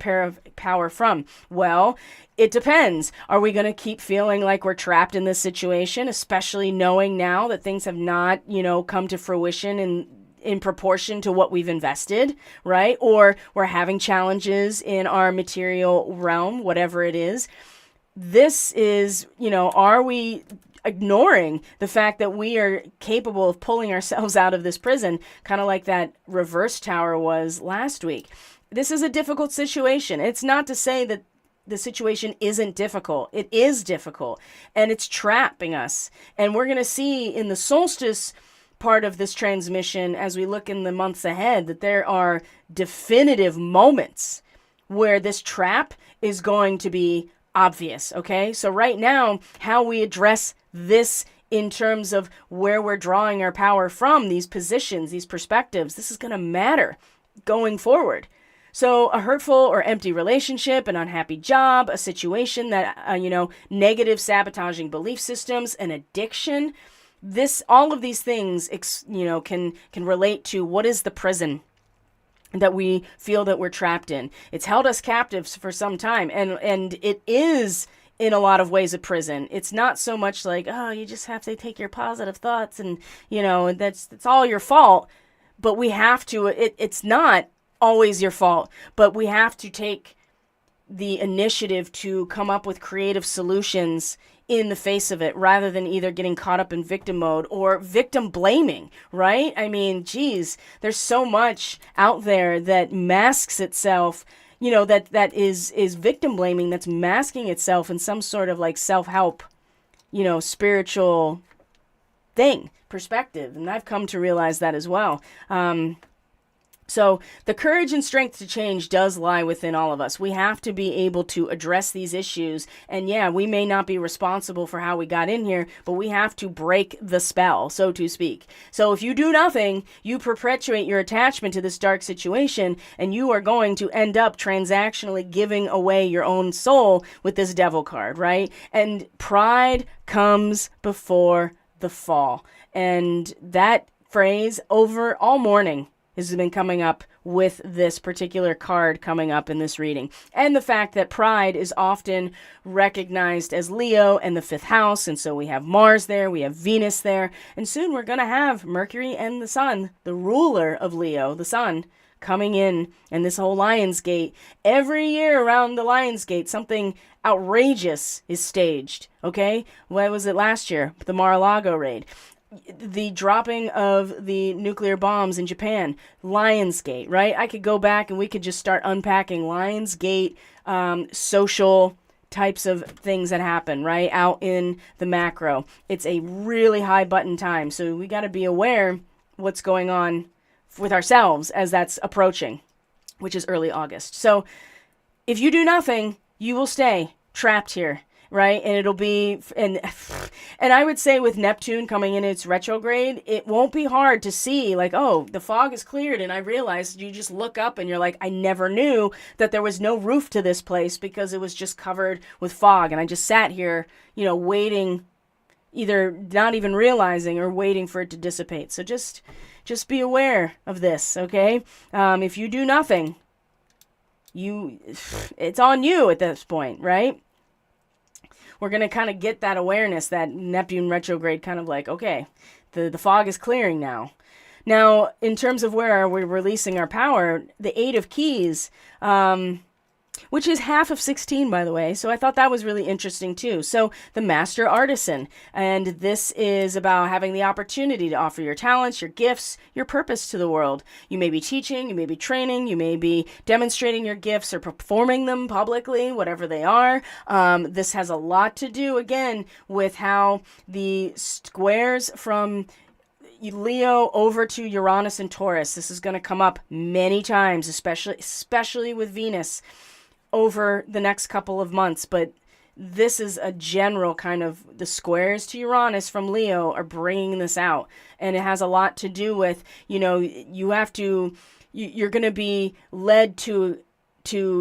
power from? Well, it depends. Are we going to keep feeling like we're trapped in this situation, especially knowing now that things have not, come to fruition in proportion to what we've invested, right? Or we're having challenges in our material realm, whatever it is. This is, are we ignoring the fact that we are capable of pulling ourselves out of this prison, kind of like that reverse tower was last week? This is a difficult situation. It's not to say that the situation isn't difficult. It is difficult, and it's trapping us. And we're going to see in the solstice part of this transmission, as we look in the months ahead, that there are definitive moments where this trap is going to be obvious, okay? So right now, how we address this in terms of where we're drawing our power from, these positions, these perspectives, this is going to matter going forward. So a hurtful or empty relationship, an unhappy job, a situation that, negative sabotaging belief systems, an addiction, all of these things, can relate to what is the prison. that we feel that we're trapped in. It's held us captives for some time, and it is in a lot of ways a prison. It's not so much like, oh, you just have to take your positive thoughts and, that's all your fault. But we have to, it's not always your fault, but we have to take the initiative to come up with creative solutions in the face of it, rather than either getting caught up in victim mode or victim blaming, right? I mean, geez, there's so much out there that masks itself, that is victim blaming, that's masking itself in some sort of like self-help, spiritual perspective. And I've come to realize that as well. So the courage and strength to change does lie within all of us. We have to be able to address these issues. And yeah, we may not be responsible for how we got in here, but we have to break the spell, so to speak. So if you do nothing, you perpetuate your attachment to this dark situation, and you are going to end up transactionally giving away your own soul with this devil card, right? And pride comes before the fall. And that phrase over all morning has been coming up with this particular card coming up in this reading. And the fact that pride is often recognized as Leo and the 5th house. And so we have Mars there, we have Venus there. And soon we're going to have Mercury and the Sun, the ruler of Leo, the Sun, coming in. And this whole Lionsgate, every year around the Lionsgate, something outrageous is staged. Okay? What was it last year? The Mar-a-Lago raid. The dropping of the nuclear bombs in Japan, Lionsgate, right? I could go back and we could just start unpacking Lionsgate, social types of things that happen, right? Out in the macro. It's a really high button time. So we got to be aware what's going on with ourselves as that's approaching, which is early August. So if you do nothing, you will stay trapped here. Right? And it'll be, and I would say with Neptune coming in its retrograde, it won't be hard to see like, oh, the fog is cleared. And I realized you just look up and you're like, I never knew that there was no roof to this place because it was just covered with fog. And I just sat here, waiting, either not even realizing or waiting for it to dissipate. So just be aware of this. Okay. If you do nothing, it's on you at this point, right? We're going to kind of get that awareness, that Neptune retrograde kind of like, okay, the fog is clearing now. Now, in terms of where we're releasing our power, the 8 of Keys, which is half of 16, by the way. So I thought that was really interesting too. So the Master Artisan, and this is about having the opportunity to offer your talents, your gifts, your purpose to the world. You may be teaching, you may be training, you may be demonstrating your gifts or performing them publicly, whatever they are. This has a lot to do, again, with how the squares from Leo over to Uranus and Taurus. This is going to come up many times, especially with Venus over the next couple of months. But this is a general kind of, the squares to Uranus from Leo are bringing this out. And it has a lot to do with, you're going to be led to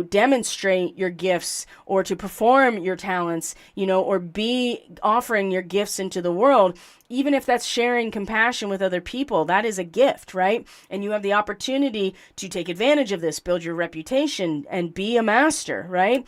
demonstrate your gifts or to perform your talents, or be offering your gifts into the world, even if that's sharing compassion with other people. That is a gift, right? And you have the opportunity to take advantage of this, build your reputation, and be a master, right?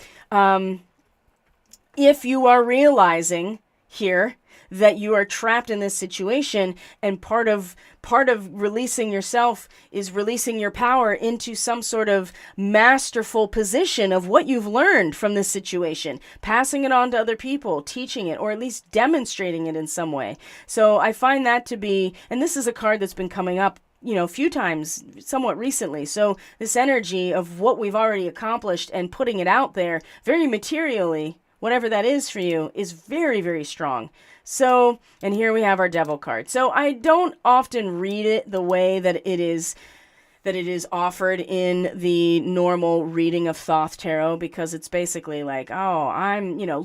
If you are realizing here that you are trapped in this situation, and part of releasing yourself is releasing your power into some sort of masterful position of what you've learned from this situation, passing it on to other people, teaching it, or at least demonstrating it in some way. So I find that to be, and this is a card that's been coming up a few times somewhat recently. So this energy of what we've already accomplished and putting it out there very materially, whatever that is for you, is very, very strong. So, and here we have our Devil card. So I don't often read it the way that it is offered in the normal reading of Thoth Tarot, because it's basically like, oh,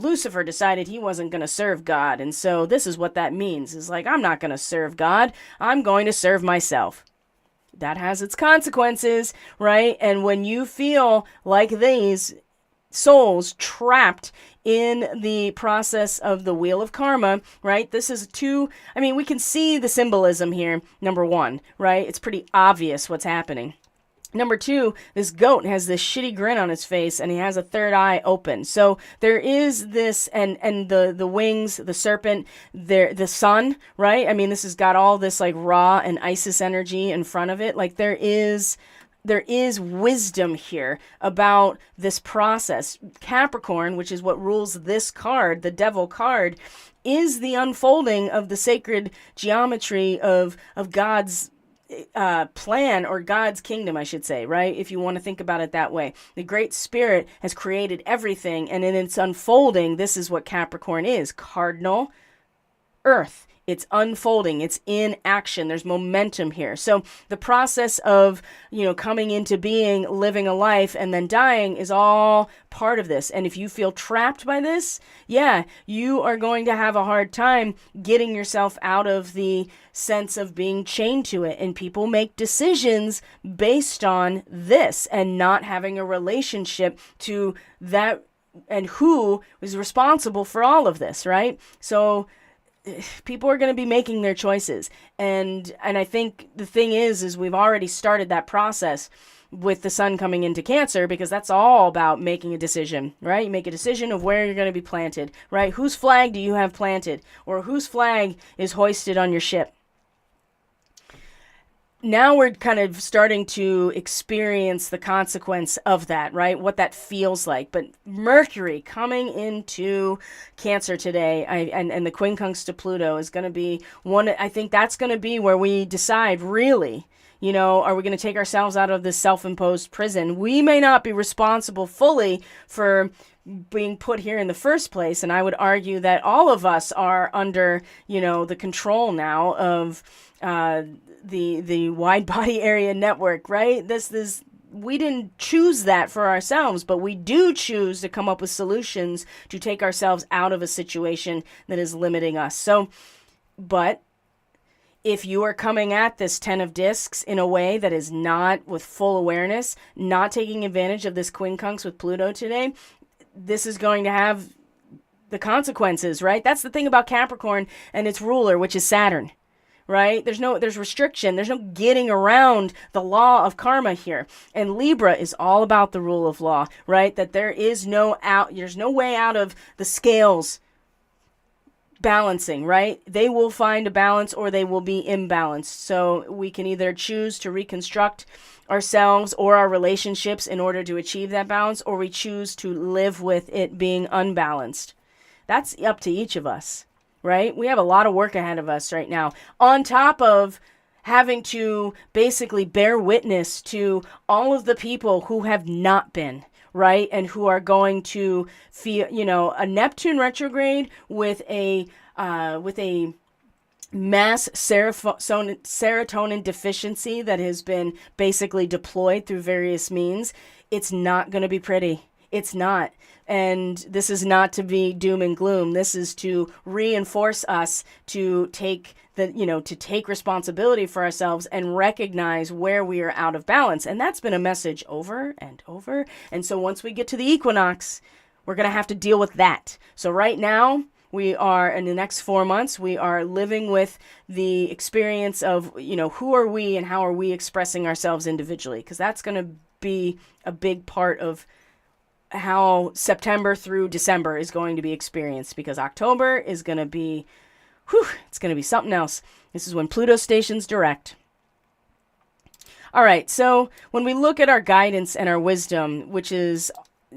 Lucifer decided he wasn't going to serve God. And so this is what that means. Is like, I'm not going to serve God. I'm going to serve myself. That has its consequences, right? And when you feel like these souls trapped in the process of the wheel of karma, right? This is we can see the symbolism here, number one, right? It's pretty obvious what's happening. Number two, this goat has this shitty grin on his face, and he has a third eye open. So there is this, and the wings, the serpent, the sun, right? I mean, this has got all this like Ra and Isis energy in front of it. Like there is wisdom here about this process. Capricorn, which is what rules this card, the devil card, is the unfolding of the sacred geometry of God's plan, or God's kingdom, I should say, right? If you want to think about it that way. The Great Spirit has created everything, and in its unfolding, this is what Capricorn is. Cardinal Earth. It's unfolding. It's in action. There's momentum here. So the process of, coming into being, living a life, and then dying is all part of this. And if you feel trapped by this, yeah, you are going to have a hard time getting yourself out of the sense of being chained to it. And people make decisions based on this and not having a relationship to that and who is responsible for all of this, right? So people are going to be making their choices. And I think the thing is we've already started that process with the sun coming into Cancer, because that's all about making a decision, right? You make a decision of where you're going to be planted, right? Whose flag do you have planted, or whose flag is hoisted on your ship? Now we're kind of starting to experience the consequence of that, right? What that feels like. But Mercury coming into Cancer today, and the quincunx to Pluto is going to be one. I think that's going to be where we decide, really, are we going to take ourselves out of this self-imposed prison? We may not be responsible fully for being put here in the first place. And I would argue that all of us are under, the control now of the wide body area network, right? This we didn't choose that for ourselves, but we do choose to come up with solutions to take ourselves out of a situation that is limiting us. So, but if you are coming at this 10 of discs in a way that is not with full awareness, not taking advantage of this quincunx with Pluto today, this is going to have the consequences, right? That's the thing about Capricorn and its ruler, which is Saturn. Right? There's restriction. There's no getting around the law of karma here. And Libra is all about the rule of law, right? That there's no way out of the scales balancing, right? They will find a balance or they will be imbalanced. So we can either choose to reconstruct ourselves or our relationships in order to achieve that balance, or we choose to live with it being unbalanced. That's up to each of us. Right? We have a lot of work ahead of us right now, on top of having to basically bear witness to all of the people who have not been, right? And who are going to feel, a Neptune retrograde with a mass serotonin deficiency that has been basically deployed through various means. It's not going to be pretty. It's not. And this is not to be doom and gloom. This is to reinforce us to take responsibility for ourselves and recognize where we are out of balance. And that's been a message over and over. And so once we get to the equinox, we're going to have to deal with that. So right now, we are, in the next 4 months, we are living with the experience of, who are we and how are we expressing ourselves individually? Because that's going to be a big part of how September through December is going to be experienced, because October is going to be, it's going to be something else. This is when Pluto stations direct. All right, so when we look at our guidance and our wisdom, which is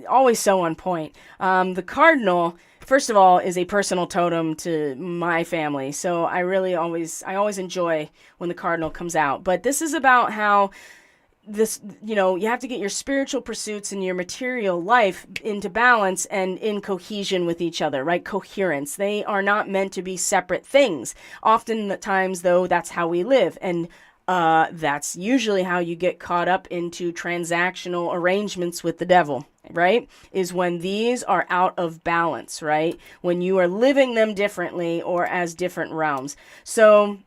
always so on point, the cardinal, first of all, is a personal totem to my family. So I always enjoy when the cardinal comes out. But this is about how this, you have to get your spiritual pursuits and your material life into balance and in cohesion with each other, right? Coherence. They are not meant to be separate things. Oftentimes, though, that's how we live. And that's usually how you get caught up into transactional arrangements with the devil, right? Is when these are out of balance, right? When you are living them differently or as different realms. So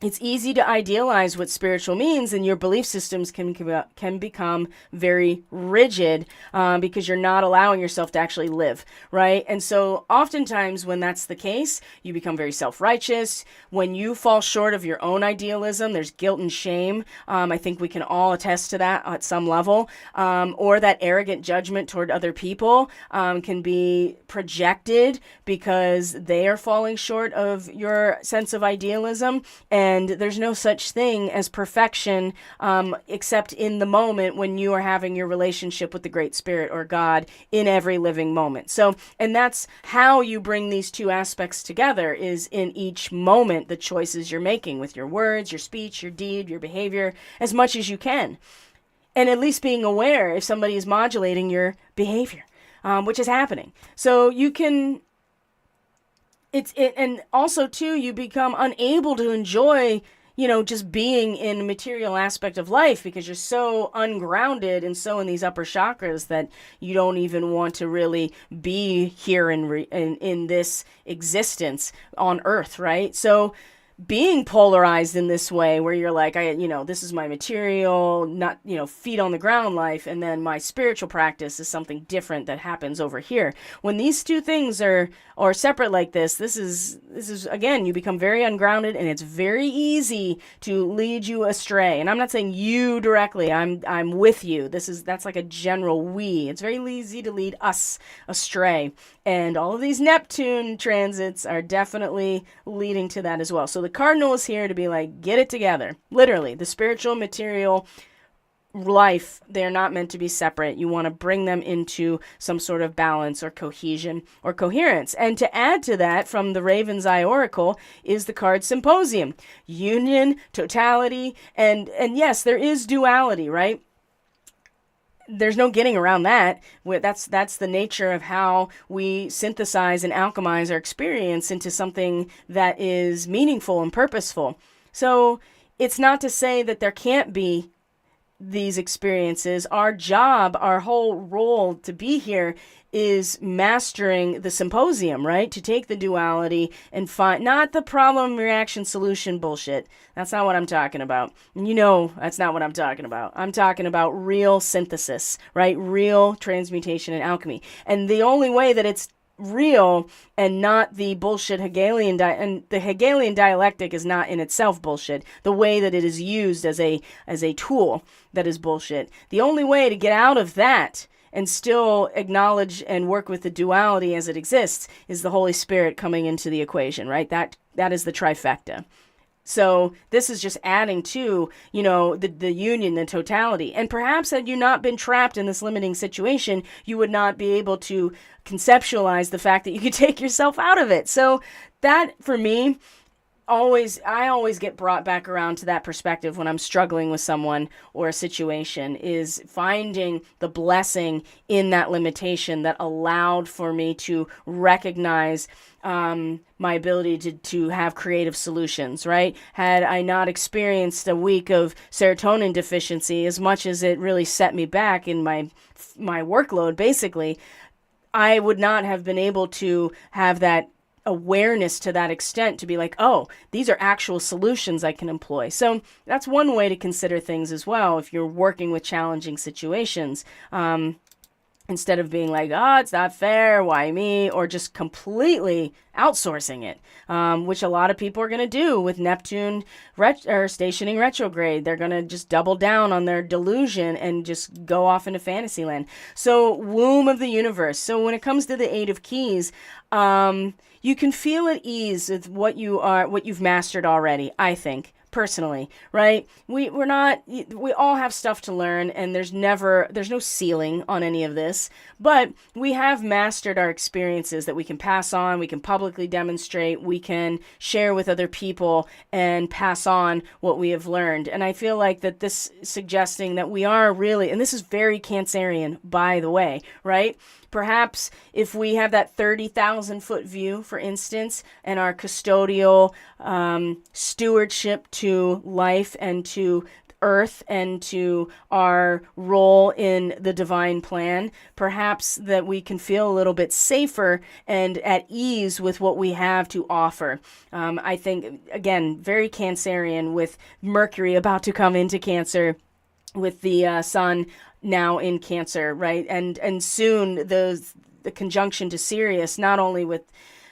it's easy to idealize what spiritual means, and your belief systems can become very rigid, because you're not allowing yourself to actually live, right? And so oftentimes when that's the case, you become very self-righteous. When you fall short of your own idealism, there's guilt and shame. I think we can all attest to that at some level. Or that arrogant judgment toward other people can be projected because they are falling short of your sense of idealism. And there's no such thing as perfection, except in the moment when you are having your relationship with the Great Spirit or God in every living moment. So, and that's how you bring these two aspects together, is in each moment, the choices you're making with your words, your speech, your deed, your behavior, as much as you can. And at least being aware if somebody is modulating your behavior, which is happening. So you can... and also too, you become unable to enjoy, just being in a material aspect of life because you're so ungrounded and so in these upper chakras that you don't even want to really be here in this existence on Earth, right? So being polarized in this way where you're like, this is my material, not, feet on the ground life, and then my spiritual practice is something different that happens over here. When these two things are separate like this is again, you become very ungrounded, and it's very easy to lead you astray. And I'm not saying you directly, I'm with you. That's like a general we. It's very easy to lead us astray. And all of these Neptune transits are definitely leading to that as well. So the cardinal is here to be like, get it together. Literally, the spiritual, material life, they're not meant to be separate. You want to bring them into some sort of balance or cohesion or coherence. And to add to that, from the Raven's Eye Oracle, is the card Symposium. Union, totality, and yes, there is duality, right? There's no getting around that. That's the nature of how we synthesize and alchemize our experience into something that is meaningful and purposeful. So it's not to say that there can't be these experiences. Our job, our whole role to be here is mastering the symposium, right? To take the duality and find, not the problem, reaction, solution bullshit. That's not what I'm talking about. That's not what I'm talking about. I'm talking about real synthesis, right? Real transmutation and alchemy. And the only way that it's real and not the bullshit Hegelian and the Hegelian dialectic is not in itself bullshit. The way that it is used as a tool, that is bullshit. The only way to get out of that and still acknowledge and work with the duality as it exists is the Holy Spirit coming into the equation, right? That is the trifecta. So this is just adding to, the union, the totality. And perhaps had you not been trapped in this limiting situation, you would not be able to conceptualize the fact that you could take yourself out of it. So that, for me, I always get brought back around to that perspective when I'm struggling with someone or a situation, is finding the blessing in that limitation that allowed for me to recognize my ability to have creative solutions, right? Had I not experienced a week of serotonin deficiency, as much as it really set me back in my workload, basically, I would not have been able to have that awareness to that extent to be like, oh, these are actual solutions I can employ. So that's one way to consider things as well if you're working with challenging situations. Instead of being like, oh, it's not fair, why me? Or just completely outsourcing it, which a lot of people are going to do with Neptune stationing retrograde. They're going to just double down on their delusion and just go off into fantasy land. So womb of the universe. So when it comes to the Eight of Keys, you can feel at ease with what you've mastered already, I think. Personally, right? We all have stuff to learn, and there's no ceiling on any of this, but we have mastered our experiences that we can pass on, we can publicly demonstrate, we can share with other people and pass on what we have learned. And I feel like that this suggesting that we are really, and this is very Cancerian, by the way, right? Perhaps if we have that 30,000 foot view, for instance, and our custodial stewardship to life and to Earth and to our role in the divine plan, perhaps that we can feel a little bit safer and at ease with what we have to offer. I think, again, very Cancerian with Mercury about to come into Cancer, with the sun now in Cancer, right? And soon the conjunction to Sirius, not only with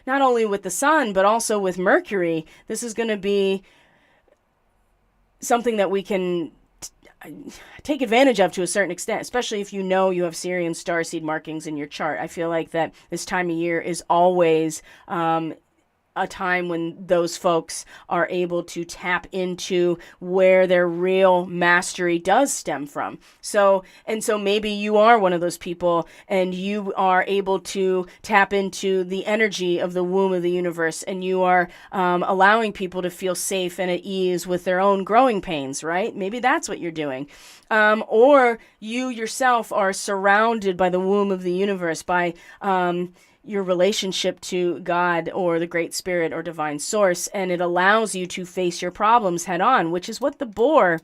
the sun, but also with Mercury. This is going to be something that we can take advantage of to a certain extent, especially if you know you have Sirian starseed markings in your chart. I feel like that this time of year is always a time when those folks are able to tap into where their real mastery does stem from. So maybe you are one of those people and you are able to tap into the energy of the womb of the universe, and you are allowing people to feel safe and at ease with their own growing pains, right? Maybe that's what you're doing. Or you yourself are surrounded by the womb of the universe, by your relationship to God or the Great Spirit or Divine Source, and it allows you to face your problems head on, which is what the boar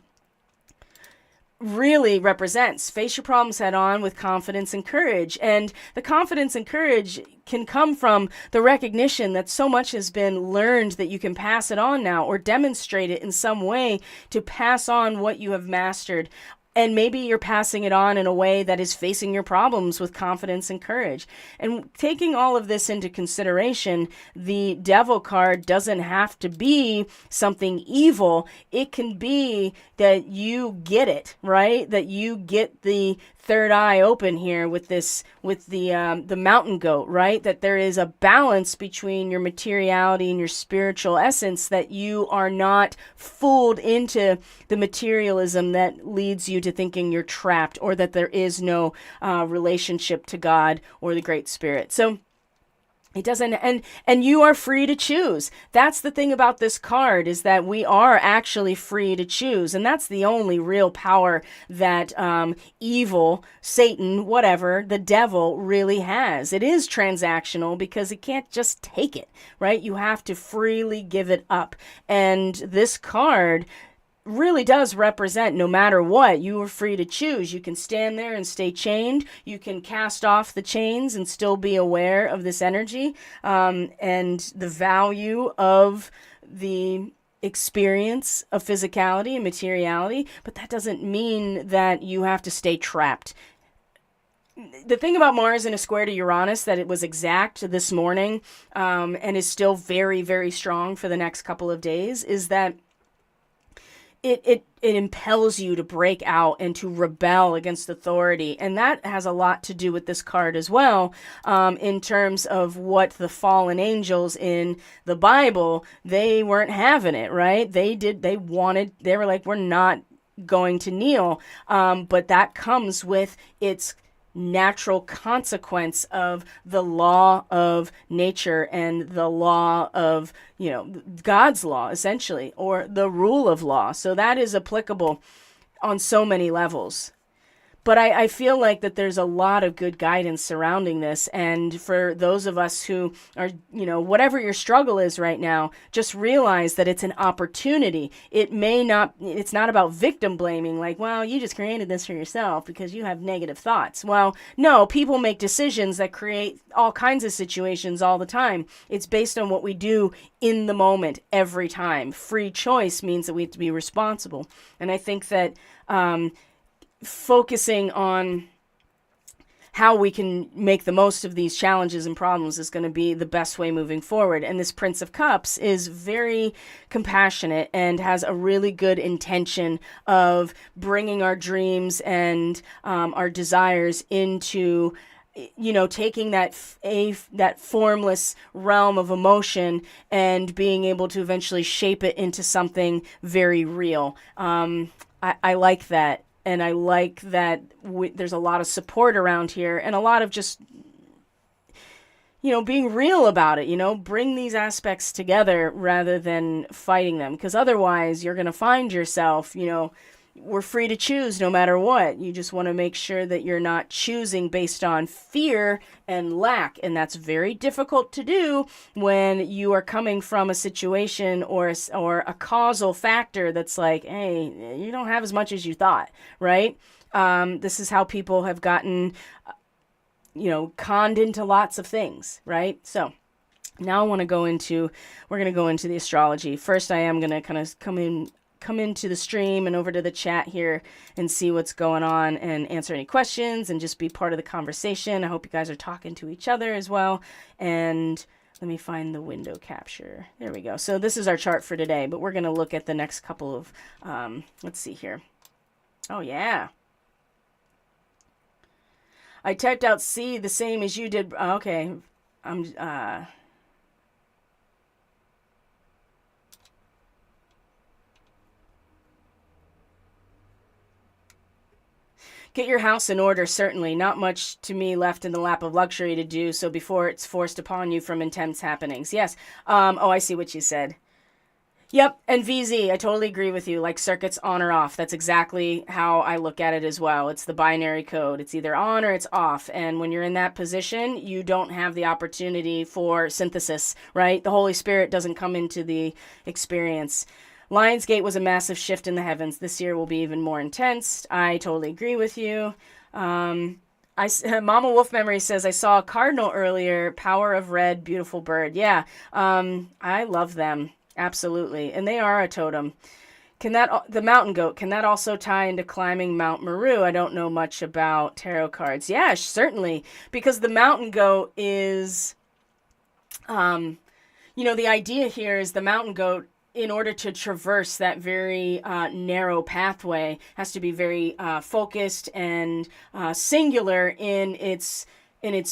really represents. Face your problems head on with confidence and courage. And the confidence and courage can come from the recognition that so much has been learned that you can pass it on now, or demonstrate it in some way to pass on what you have mastered. And maybe you're passing it on in a way that is facing your problems with confidence and courage. And taking all of this into consideration, the Devil card doesn't have to be something evil. It can be that you get it, right? That you get the third eye open here with this, with the mountain goat, right? That there is a balance between your materiality and your spiritual essence, that you are not fooled into the materialism that leads you to thinking you're trapped, or that there is no relationship to God or the Great Spirit. So it doesn't, and you are free to choose. That's the thing about this card, is that we are actually free to choose. And that's the only real power that evil, Satan, whatever, the devil really has. It is transactional because it can't just take it, right? You have to freely give it up. And this card really does represent, no matter what, you are free to choose. You can stand there and stay chained. You can cast off the chains and still be aware of this energy and the value of the experience of physicality and materiality. But that doesn't mean that you have to stay trapped. The thing about Mars in a square to Uranus, that it was exact this morning and is still very, very strong for the next couple of days, is that it impels you to break out and to rebel against authority. And that has a lot to do with this card as well, in terms of what the fallen angels in the Bible, they weren't having it, right? They were like, we're not going to kneel. But that comes with its natural consequence of the law of nature and the law of, God's law, essentially, or the rule of law. So that is applicable on so many levels. But I feel like that there's a lot of good guidance surrounding this. And for those of us who are, whatever your struggle is right now, just realize that it's an opportunity. It's not about victim blaming, like, well, you just created this for yourself because you have negative thoughts. Well, no, people make decisions that create all kinds of situations all the time. It's based on what we do in the moment every time. Free choice means that we have to be responsible. And I think that, focusing on how we can make the most of these challenges and problems is going to be the best way moving forward. And this Prince of Cups is very compassionate and has a really good intention of bringing our dreams and our desires into, taking that formless realm of emotion and being able to eventually shape it into something very real. I like that. And I like that there's a lot of support around here and a lot of just, being real about it, bring these aspects together rather than fighting them. Because otherwise you're going to find yourself, we're free to choose no matter what. You just want to make sure that you're not choosing based on fear and lack. And that's very difficult to do when you are coming from a situation or a causal factor that's like, hey, you don't have as much as you thought, right? This is how people have gotten, conned into lots of things, right? So now we're going to go into the astrology. First, I am going to kind of come into the stream and over to the chat here and see what's going on and answer any questions and just be part of the conversation. I hope you guys are talking to each other as well. And let me find the window capture. There we go. So this is our chart for today, but we're going to look at the next couple of, let's see here. Oh, yeah. I typed out C the same as you did. Okay. Get your house in order, certainly. Not much to me left in the lap of luxury to do, so before it's forced upon you from intense happenings. Yes. I see what you said. Yep, and VZ, I totally agree with you. Like circuits on or off. That's exactly how I look at it as well. It's the binary code. It's either on or it's off. And when you're in that position, you don't have the opportunity for synthesis, right? The Holy Spirit doesn't come into the experience. Lionsgate was a massive shift in the heavens. This year will be even more intense. I totally agree with you. Mama Wolf Memory says, I saw a cardinal earlier. Power of red, beautiful bird. Yeah, I love them. Absolutely. And they are a totem. The mountain goat, can that also tie into climbing Mount Meru? I don't know much about tarot cards. Yeah, certainly. Because the mountain goat is, the idea here is the mountain goat, in order to traverse that very narrow pathway, has to be very focused and singular in its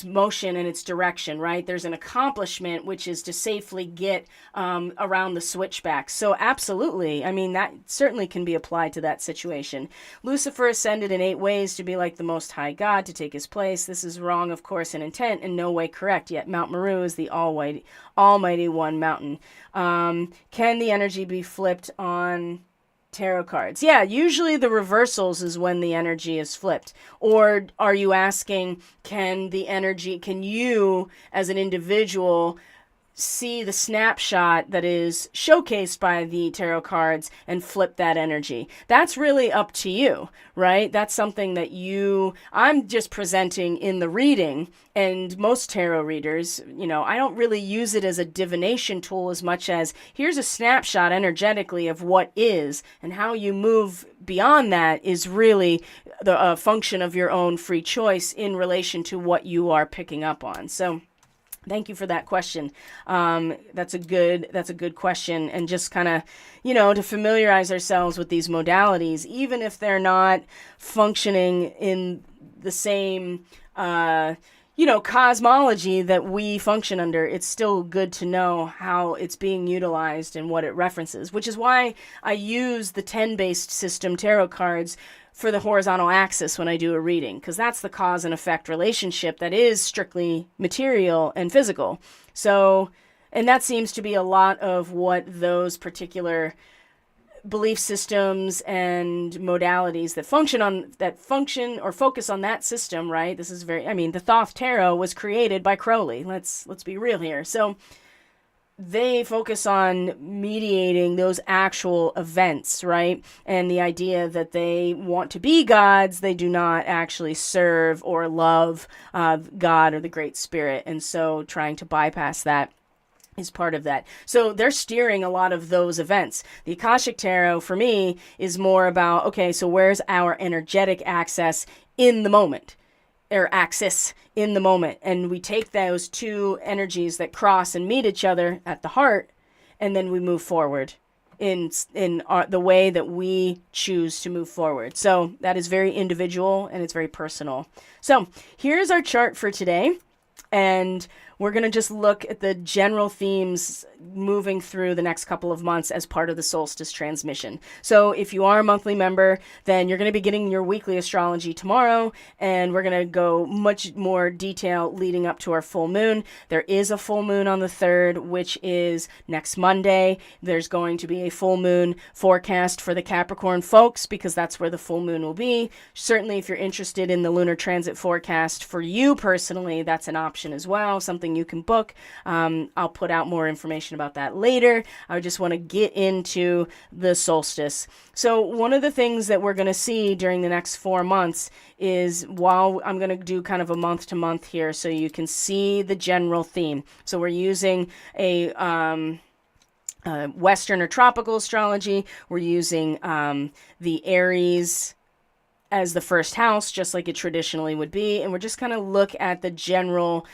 motion and its direction, right? There's an accomplishment, which is to safely get around the switchback. So absolutely, I mean, that certainly can be applied to that situation. Lucifer ascended in 8 ways to be like the Most High God, to take his place. This is wrong, of course, in intent, and no way correct, yet Mount Meru is the Almighty One mountain. Can the energy be flipped on tarot cards? Yeah, usually the reversals is when the energy is flipped. Or are you asking, can you as an individual see the snapshot that is showcased by the tarot cards and flip that energy? That's really up to you, right? That's something that I'm just presenting in the reading, and most tarot readers, I don't really use it as a divination tool as much as here's a snapshot energetically of what is, and how you move beyond that is really the function of your own free choice in relation to what you are picking up on. So thank you for that question. That's a good question. And just kind of, to familiarize ourselves with these modalities, even if they're not functioning in the same, cosmology that we function under, it's still good to know how it's being utilized and what it references, which is why I use the 10-based system tarot cards for the horizontal axis when I do a reading, because that's the cause and effect relationship that is strictly material and physical. So, and that seems to be a lot of what those particular belief systems and modalities that function or focus on that system, right? This is the Thoth Tarot was created by Crowley. Let's be real here. So they focus on mediating those actual events, right? And the idea that they want to be gods, they do not actually serve or love God or the Great Spirit. And so trying to bypass that is part of that. So they're steering a lot of those events. The Akashic Tarot, for me, is more about, okay, so where's our energetic access in the moment? Or axis in the moment. And we take those two energies that cross and meet each other at the heart, and then we move forward in the way that we choose to move forward. So that is very individual and it's very personal. So here's our chart for today. And we're going to just look at the general themes moving through the next couple of months as part of the Solstice transmission. So if you are a monthly member, then you're going to be getting your weekly astrology tomorrow, and we're going to go much more detail leading up to our full moon. There is a full moon on the 3rd, which is next Monday. There's going to be a full moon forecast for the Capricorn folks because that's where the full moon will be. Certainly, if you're interested in the lunar transit forecast for you personally, that's an option as well, something you can book. I'll put out more information about that later. I just want to get into the solstice. So one of the things that we're going to see during the next 4 months is, while I'm going to do kind of a month to month here so you can see the general theme. So we're using a Western or tropical astrology. We're using the Aries as the first house, just like it traditionally would be, and we're just kind of look at the general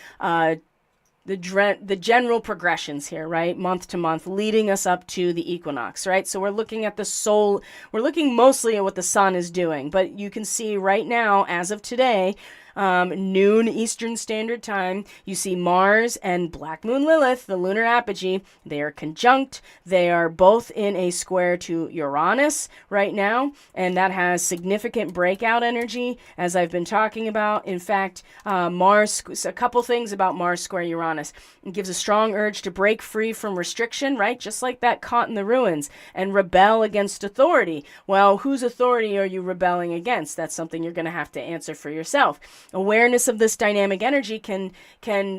the general progressions here, right? Month to month, leading us up to the equinox, right? So we're looking at the soul, we're looking mostly at what the sun is doing, but you can see right now, as of today, noon Eastern Standard Time, you see Mars and Black Moon Lilith, the lunar apogee. They are conjunct. They are both in a square to Uranus right now, and that has significant breakout energy, as I've been talking about. In fact, Mars, a couple things about Mars square Uranus. It gives a strong urge to break free from restriction, right? Just like that caught in the ruins, and rebel against authority. Well, whose authority are you rebelling against? That's something you're going to have to answer for yourself. Awareness of this dynamic energy can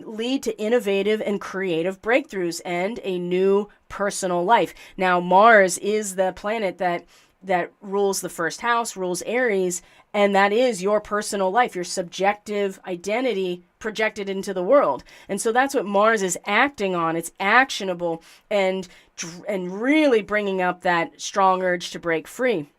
lead to innovative and creative breakthroughs and a new personal life. Now, Mars is the planet that rules the first house, rules Aries, and that is your personal life, your subjective identity projected into the world. And so that's what Mars is acting on. It's actionable and really bringing up that strong urge to break free.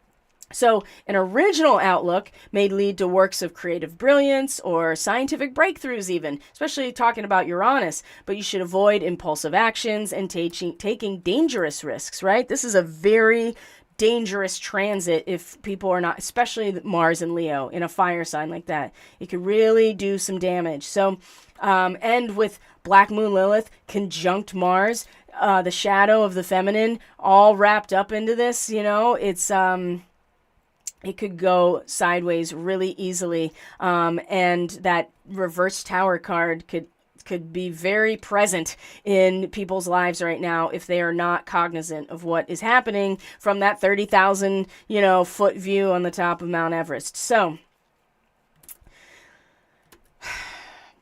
So an original outlook may lead to works of creative brilliance or scientific breakthroughs even, especially talking about Uranus, but you should avoid impulsive actions and taking dangerous risks, right? This is a very dangerous transit if people are not, especially Mars and Leo in a fire sign like that. It could really do some damage. So, and with Black Moon Lilith conjunct Mars, the shadow of the feminine all wrapped up into this, it's... it could go sideways really easily, and that reverse tower card could be very present in people's lives right now if they are not cognizant of what is happening from that 30,000 foot view on the top of Mount Everest. So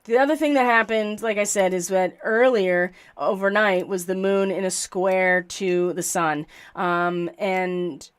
the other thing that happened, like I said, is that earlier overnight was the moon in a square to the sun, and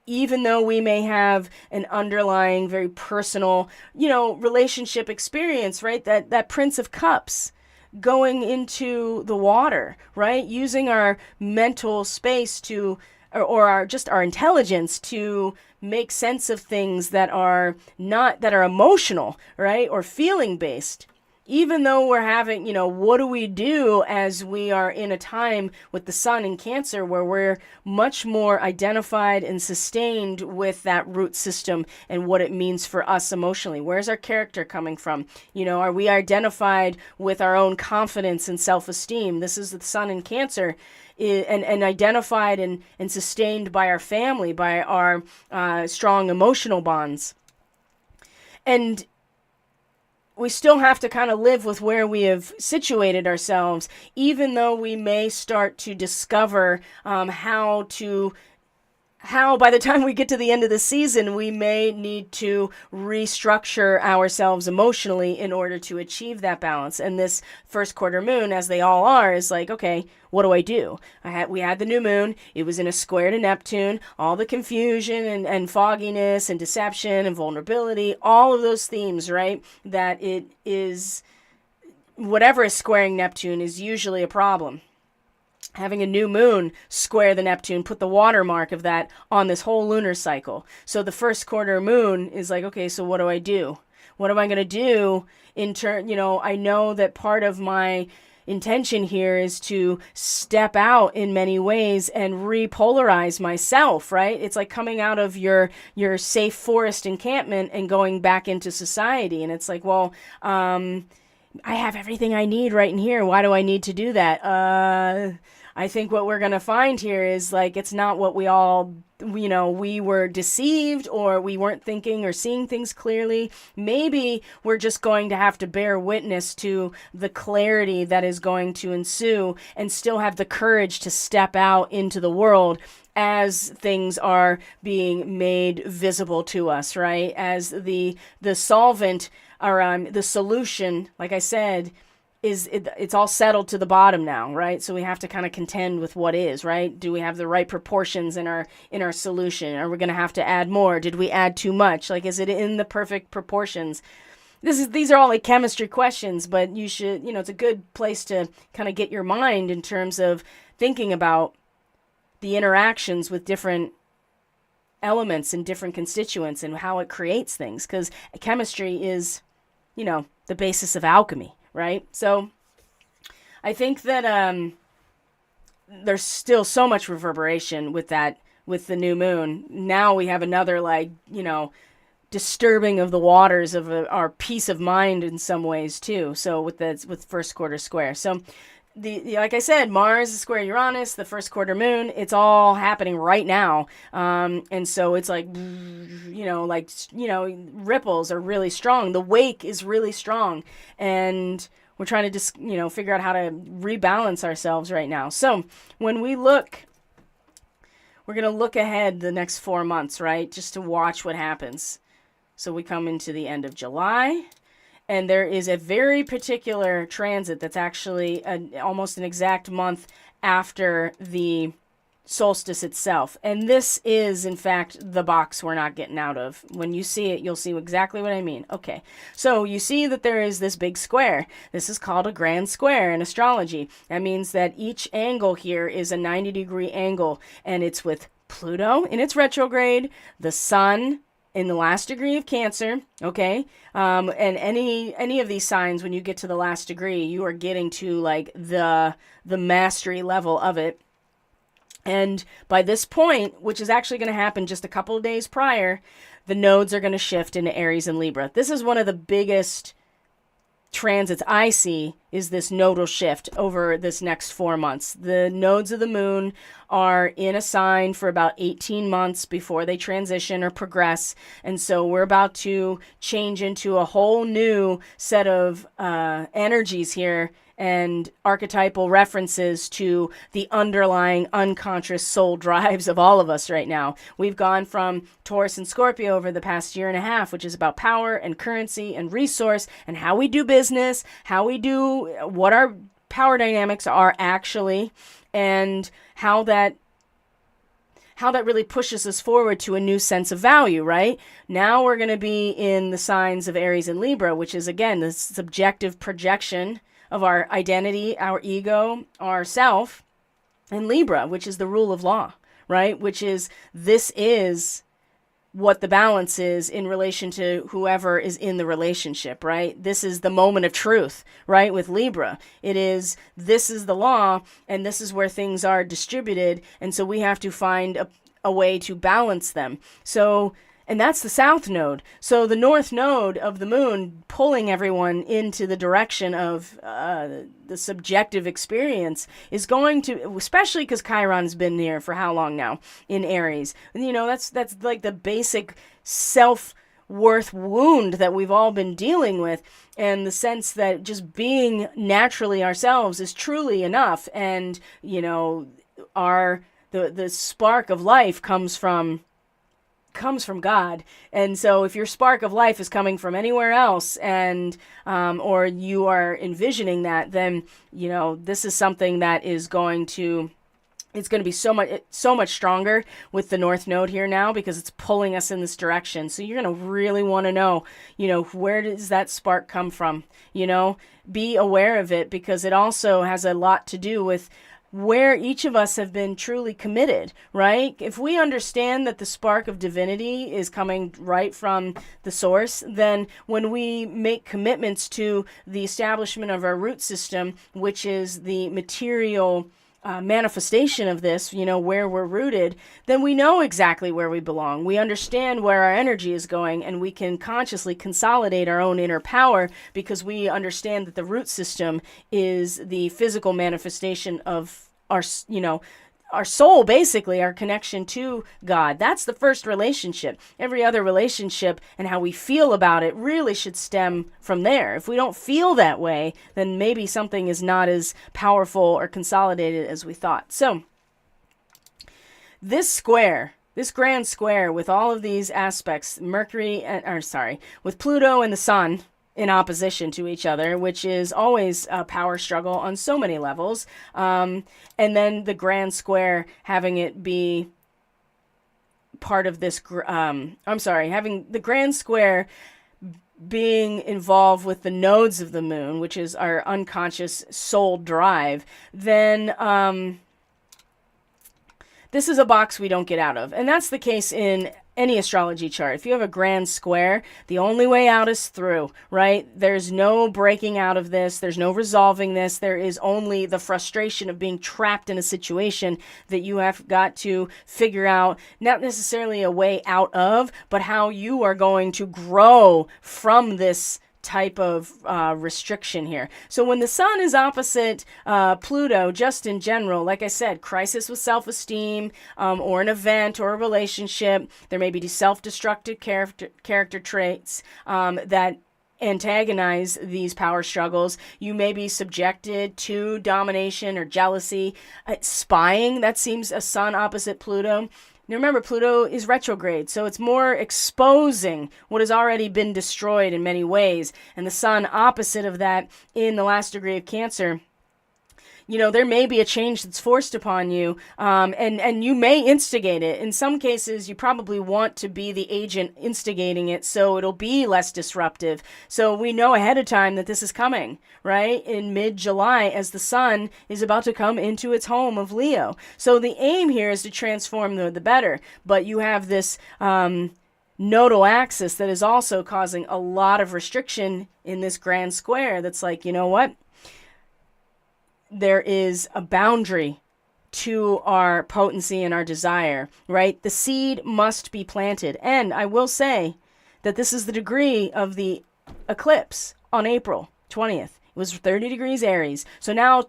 even though we may have an underlying, very personal, relationship experience, right? That Prince of Cups going into the water, right? Using our mental space to, or our intelligence to make sense of things that are emotional, right? Or feeling based. Even though we're having, what do we do as we are in a time with the sun in Cancer where we're much more identified and sustained with that root system and what it means for us emotionally? Where's our character coming from? Are we identified with our own confidence and self-esteem? This is the sun in Cancer. And identified and sustained by our family, by our strong emotional bonds. And we still have to kind of live with where we have situated ourselves, even though we may start to discover how by the time we get to the end of the season, we may need to restructure ourselves emotionally in order to achieve that balance. And this first quarter moon, as they all are, is like, okay, what do I do? We had the new moon. It was in a square to Neptune. All the confusion and fogginess and deception and vulnerability, all of those themes, right? That it is, whatever is squaring Neptune is usually a problem. Having a new moon square the Neptune, put the watermark of that on this whole lunar cycle. So the first quarter moon is like, okay, so what do I do? What am I going to do in turn? I know that part of my intention here is to step out in many ways and repolarize myself, right? It's like coming out of your safe forest encampment and going back into society. And it's like, well, I have everything I need right in here. Why do I need to do that? I think what we're going to find here is like it's not what we all, we were deceived or we weren't thinking or seeing things clearly. Maybe we're just going to have to bear witness to the clarity that is going to ensue and still have the courage to step out into the world as things are being made visible to us, right? As the solvent or the solution, like I said, it's all settled to the bottom now, right? So we have to kind of contend with what is, right? Do we have the right proportions in our solution? Are we going to have to add more? Did we add too much? Like, is it in the perfect proportions? These are all like chemistry questions, but you should, it's a good place to kind of get your mind in terms of thinking about the interactions with different elements and different constituents and how it creates things, because chemistry is, the basis of alchemy, right? So I think that there's still so much reverberation with the new moon. Now we have another disturbing of the waters of our peace of mind in some ways too. So with first quarter square. So like I said, Mars is square Uranus, the first quarter moon, it's all happening right now. And so it's ripples are really strong. The wake is really strong. And we're trying to just, figure out how to rebalance ourselves right now. So when we look, we're going to look ahead the next 4 months, right? Just to watch what happens. So we come into the end of July. And there is a very particular transit that's actually almost an exact month after the solstice itself. And this is, in fact, the box we're not getting out of. When you see it, you'll see exactly what I mean. Okay, so you see that there is this big square. This is called a grand square in astrology. That means that each angle here is a 90-degree angle, and it's with Pluto in its retrograde, the sun in the last degree of Cancer, okay? And any of these signs, when you get to the last degree, you are getting to like the mastery level of it. And by this point, which is actually going to happen just a couple of days prior, the nodes are going to shift into Aries and Libra. This is one of the biggest transits I see, is this nodal shift over this next 4 months. The nodes of the moon are in a sign for about 18 months before they transition or progress. And so we're about to change into a whole new set of energies here and archetypal references to the underlying unconscious soul drives of all of us right now. We've gone from Taurus and Scorpio over the past year and a half, which is about power and currency and resource and how we do business, what our power dynamics are actually, and how that really pushes us forward to a new sense of value, right? Now we're going to be in the signs of Aries and Libra, which is, again, the subjective projection of our identity, our ego, our self, and Libra, which is the rule of law, right? This is what the balance is in relation to whoever is in the relationship, right? This is the moment of truth, right? With Libra, this is the law, and this is where things are distributed, and so we have to find a way to balance them. So, and that's the south node. So the north node of the moon pulling everyone into the direction of the subjective experience is going to, especially because Chiron's been here for how long now in Aries. And, that's like the basic self-worth wound that we've all been dealing with, and the sense that just being naturally ourselves is truly enough. And, the spark of life comes from God. And so if your spark of life is coming from anywhere else, and or you are envisioning that, then this is something that is going to be so much stronger with the north node here now, because it's pulling us in this direction. So you're going to really want to know, where does that spark come from? Be aware of it, because it also has a lot to do with where each of us have been truly committed, right? If we understand that the spark of divinity is coming right from the source, then when we make commitments to the establishment of our root system, which is the material manifestation of this, where we're rooted, then we know exactly where we belong. We understand where our energy is going, and we can consciously consolidate our own inner power because we understand that the root system is the physical manifestation of our soul, basically, our connection to God. That's the first relationship. Every other relationship and how we feel about it really should stem from there. If we don't feel that way, then maybe something is not as powerful or consolidated as we thought. So, this grand square with all of these aspects, with Pluto and the Sun in opposition to each other, which is always a power struggle on so many levels. And then the grand square having it be part of this, having the grand square being involved with the nodes of the moon, which is our unconscious soul drive, then this is a box we don't get out of. And that's the case in any astrology chart. If you have a grand square, the only way out is through, right? There's no breaking out of this. There's no resolving this. There is only the frustration of being trapped in a situation that you have got to figure out, not necessarily a way out of, but how you are going to grow from this type of restriction here. So when the sun is opposite Pluto, just in general, like I said, crisis with self-esteem, or an event or a relationship, there may be self-destructive character traits that antagonize these power struggles. You may be subjected to domination or jealousy, spying. That seems a sun opposite Pluto. Now remember, Pluto is retrograde, so it's more exposing what has already been destroyed in many ways. And the sun opposite of that in the last degree of Cancer, there may be a change that's forced upon you, and you may instigate it. In some cases, you probably want to be the agent instigating it, so it'll be less disruptive. So we know ahead of time that this is coming, right? In mid-July, as the sun is about to come into its home of Leo. So the aim here is to transform the better, but you have this nodal axis that is also causing a lot of restriction in this grand square that's like, you know what? There is a boundary to our potency and our desire, right? The seed must be planted. And I will say that this is the degree of the eclipse on April 20th. It was 30 degrees Aries. So now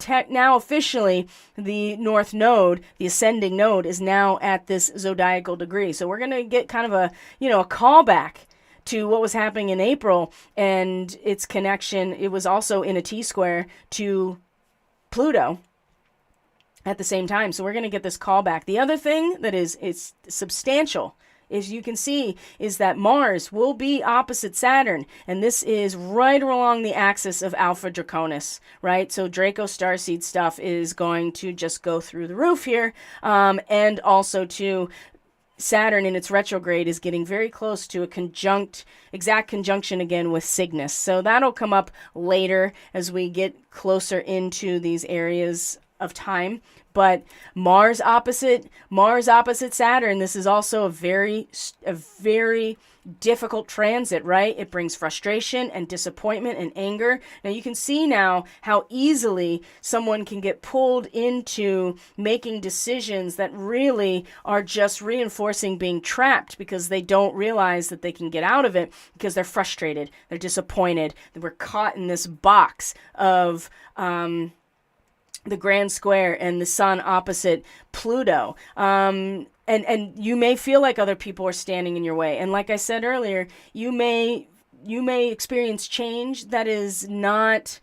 officially the north node, the ascending node, is now at this zodiacal degree. So we're going to get kind of a callback to what was happening in April and its connection. It was also in a T-square to Pluto at the same time. So we're going to get this callback. The other thing that is substantial, as you can see, is that Mars will be opposite Saturn. And this is right along the axis of Alpha Draconis, right? So Draco Starseed stuff is going to just go through the roof here. And also to Saturn in its retrograde is getting very close to exact conjunction again with Cygnus. So that'll come up later as we get closer into these areas of time. But Mars opposite Saturn, this is also a very difficult transit, right? It brings frustration and disappointment and anger. Now you can see now how easily someone can get pulled into making decisions that really are just reinforcing being trapped because they don't realize that they can get out of it because they're frustrated, they're disappointed, that we're caught in this box of the grand square and the sun opposite Pluto. And you may feel like other people are standing in your way. And like I said earlier, you may experience change that is not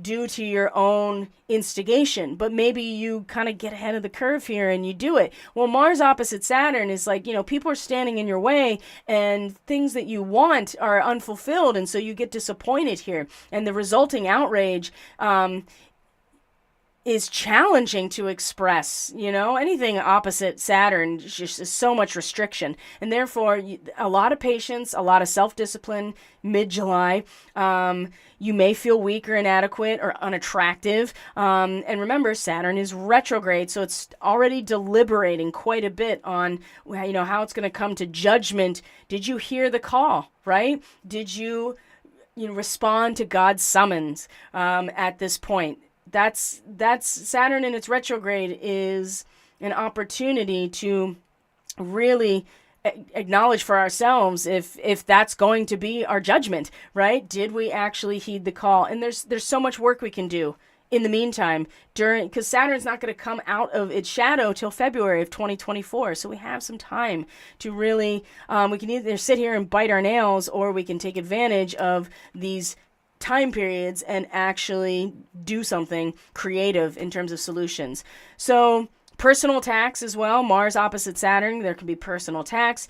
due to your own instigation, but maybe you kind of get ahead of the curve here and you do it. Well, Mars opposite Saturn is like, people are standing in your way and things that you want are unfulfilled. And so you get disappointed here. And the resulting outrage, is challenging to express. Anything opposite Saturn just is so much restriction, and therefore a lot of patience, a lot of self-discipline mid-July. You may feel weak or inadequate or unattractive, and remember, Saturn is retrograde, so it's already deliberating quite a bit on how it's going to come to judgment. Did you hear the call, right? Did you respond to God's summons at this point? that's Saturn in its retrograde is an opportunity to really acknowledge for ourselves if that's going to be our judgment, right? Did we actually heed the call? And there's so much work we can do in the meantime, because Saturn's not going to come out of its shadow till February of 2024. So we have some time to really, we can either sit here and bite our nails, or we can take advantage of these time periods and actually do something creative in terms of solutions. So personal attacks as well. Mars opposite Saturn, there can be personal attacks.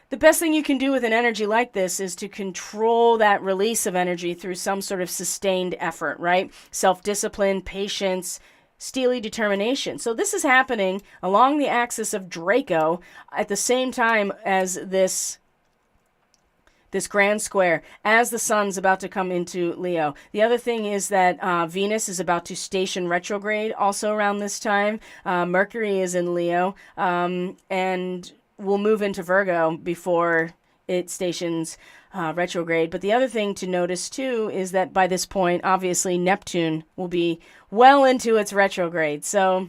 The best thing you can do with an energy like this is to control that release of energy through some sort of sustained effort, right? Self-discipline, patience, steely determination. So this is happening along the axis of Draco at the same time as this grand square, as the sun's about to come into Leo. The other thing is that Venus is about to station retrograde also around this time. Mercury is in Leo, and will move into Virgo before it stations retrograde. But the other thing to notice too is that by this point, obviously Neptune will be well into its retrograde. So,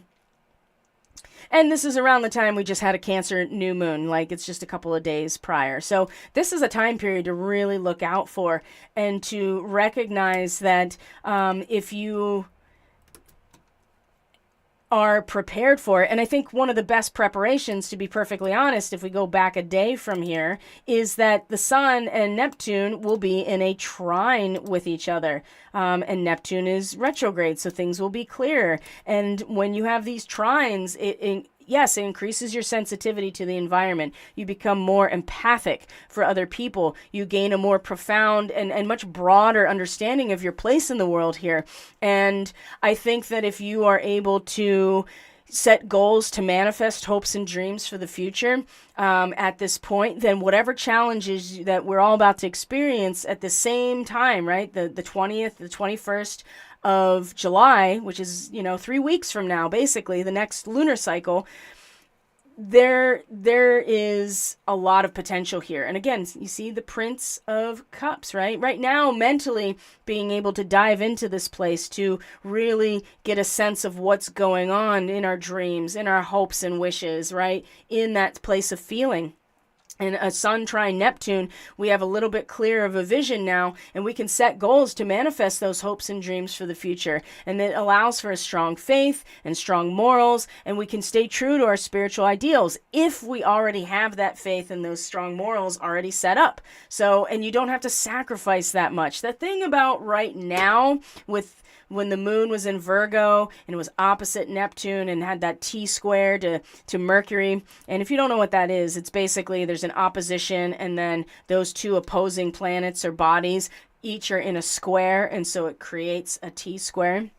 and this is around the time we just had a Cancer new moon, like it's just a couple of days prior. So this is a time period to really look out for, and to recognize that if you are prepared for it. And I think one of the best preparations, to be perfectly honest, if we go back a day from here, is that the Sun and Neptune will be in a trine with each other. And Neptune is retrograde, so things will be clearer. And when you have these trines, yes, it increases your sensitivity to the environment. You become more empathic for other people. You gain a more profound and much broader understanding of your place in the world here. And I think that if you are able to set goals to manifest hopes and dreams for the future at this point, then whatever challenges that we're all about to experience at the same time, right? The 20th, the 21st of July, which is, 3 weeks from now, basically the next lunar cycle, there is a lot of potential here. And again, you see the Prince of Cups, right? Right now, mentally being able to dive into this place to really get a sense of what's going on in our dreams, in our hopes and wishes, right? In that place of feeling. And a Sun trine Neptune, we have a little bit clearer of a vision now, and we can set goals to manifest those hopes and dreams for the future. And it allows for a strong faith and strong morals, and we can stay true to our spiritual ideals if we already have that faith and those strong morals already set up. So, and you don't have to sacrifice that much. The thing about right now with when the moon was in Virgo and it was opposite Neptune and had that T-square to Mercury. And if you don't know what that is, it's basically there's an opposition, and then those two opposing planets or bodies each are in a square, and so it creates a T-square.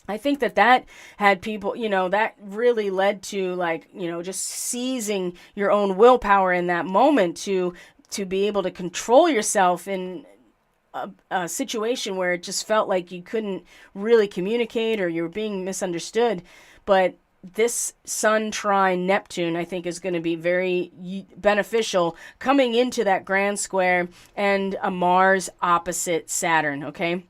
I think that had people, that really led to just seizing your own willpower in that moment to be able to control yourself in a situation where it just felt like you couldn't really communicate or you were being misunderstood. But this Sun trine Neptune, I think, is going to be very beneficial coming into that grand square and a Mars opposite Saturn, okay?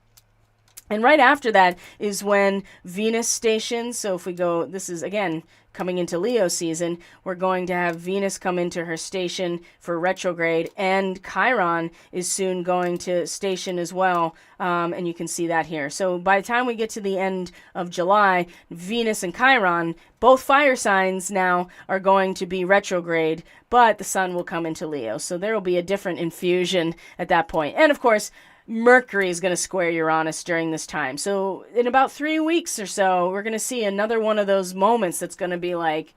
And right after that is when Venus stations. So if we go, this is again coming into Leo season, we're going to have Venus come into her station for retrograde, and Chiron is soon going to station as well. And you can see that here. So by the time we get to the end of July, Venus and Chiron, both fire signs now, are going to be retrograde, but the sun will come into Leo. So there will be a different infusion at that point. And of course, Mercury is going to square Uranus during this time. So in about 3 weeks or so, we're going to see another one of those moments that's going to be like,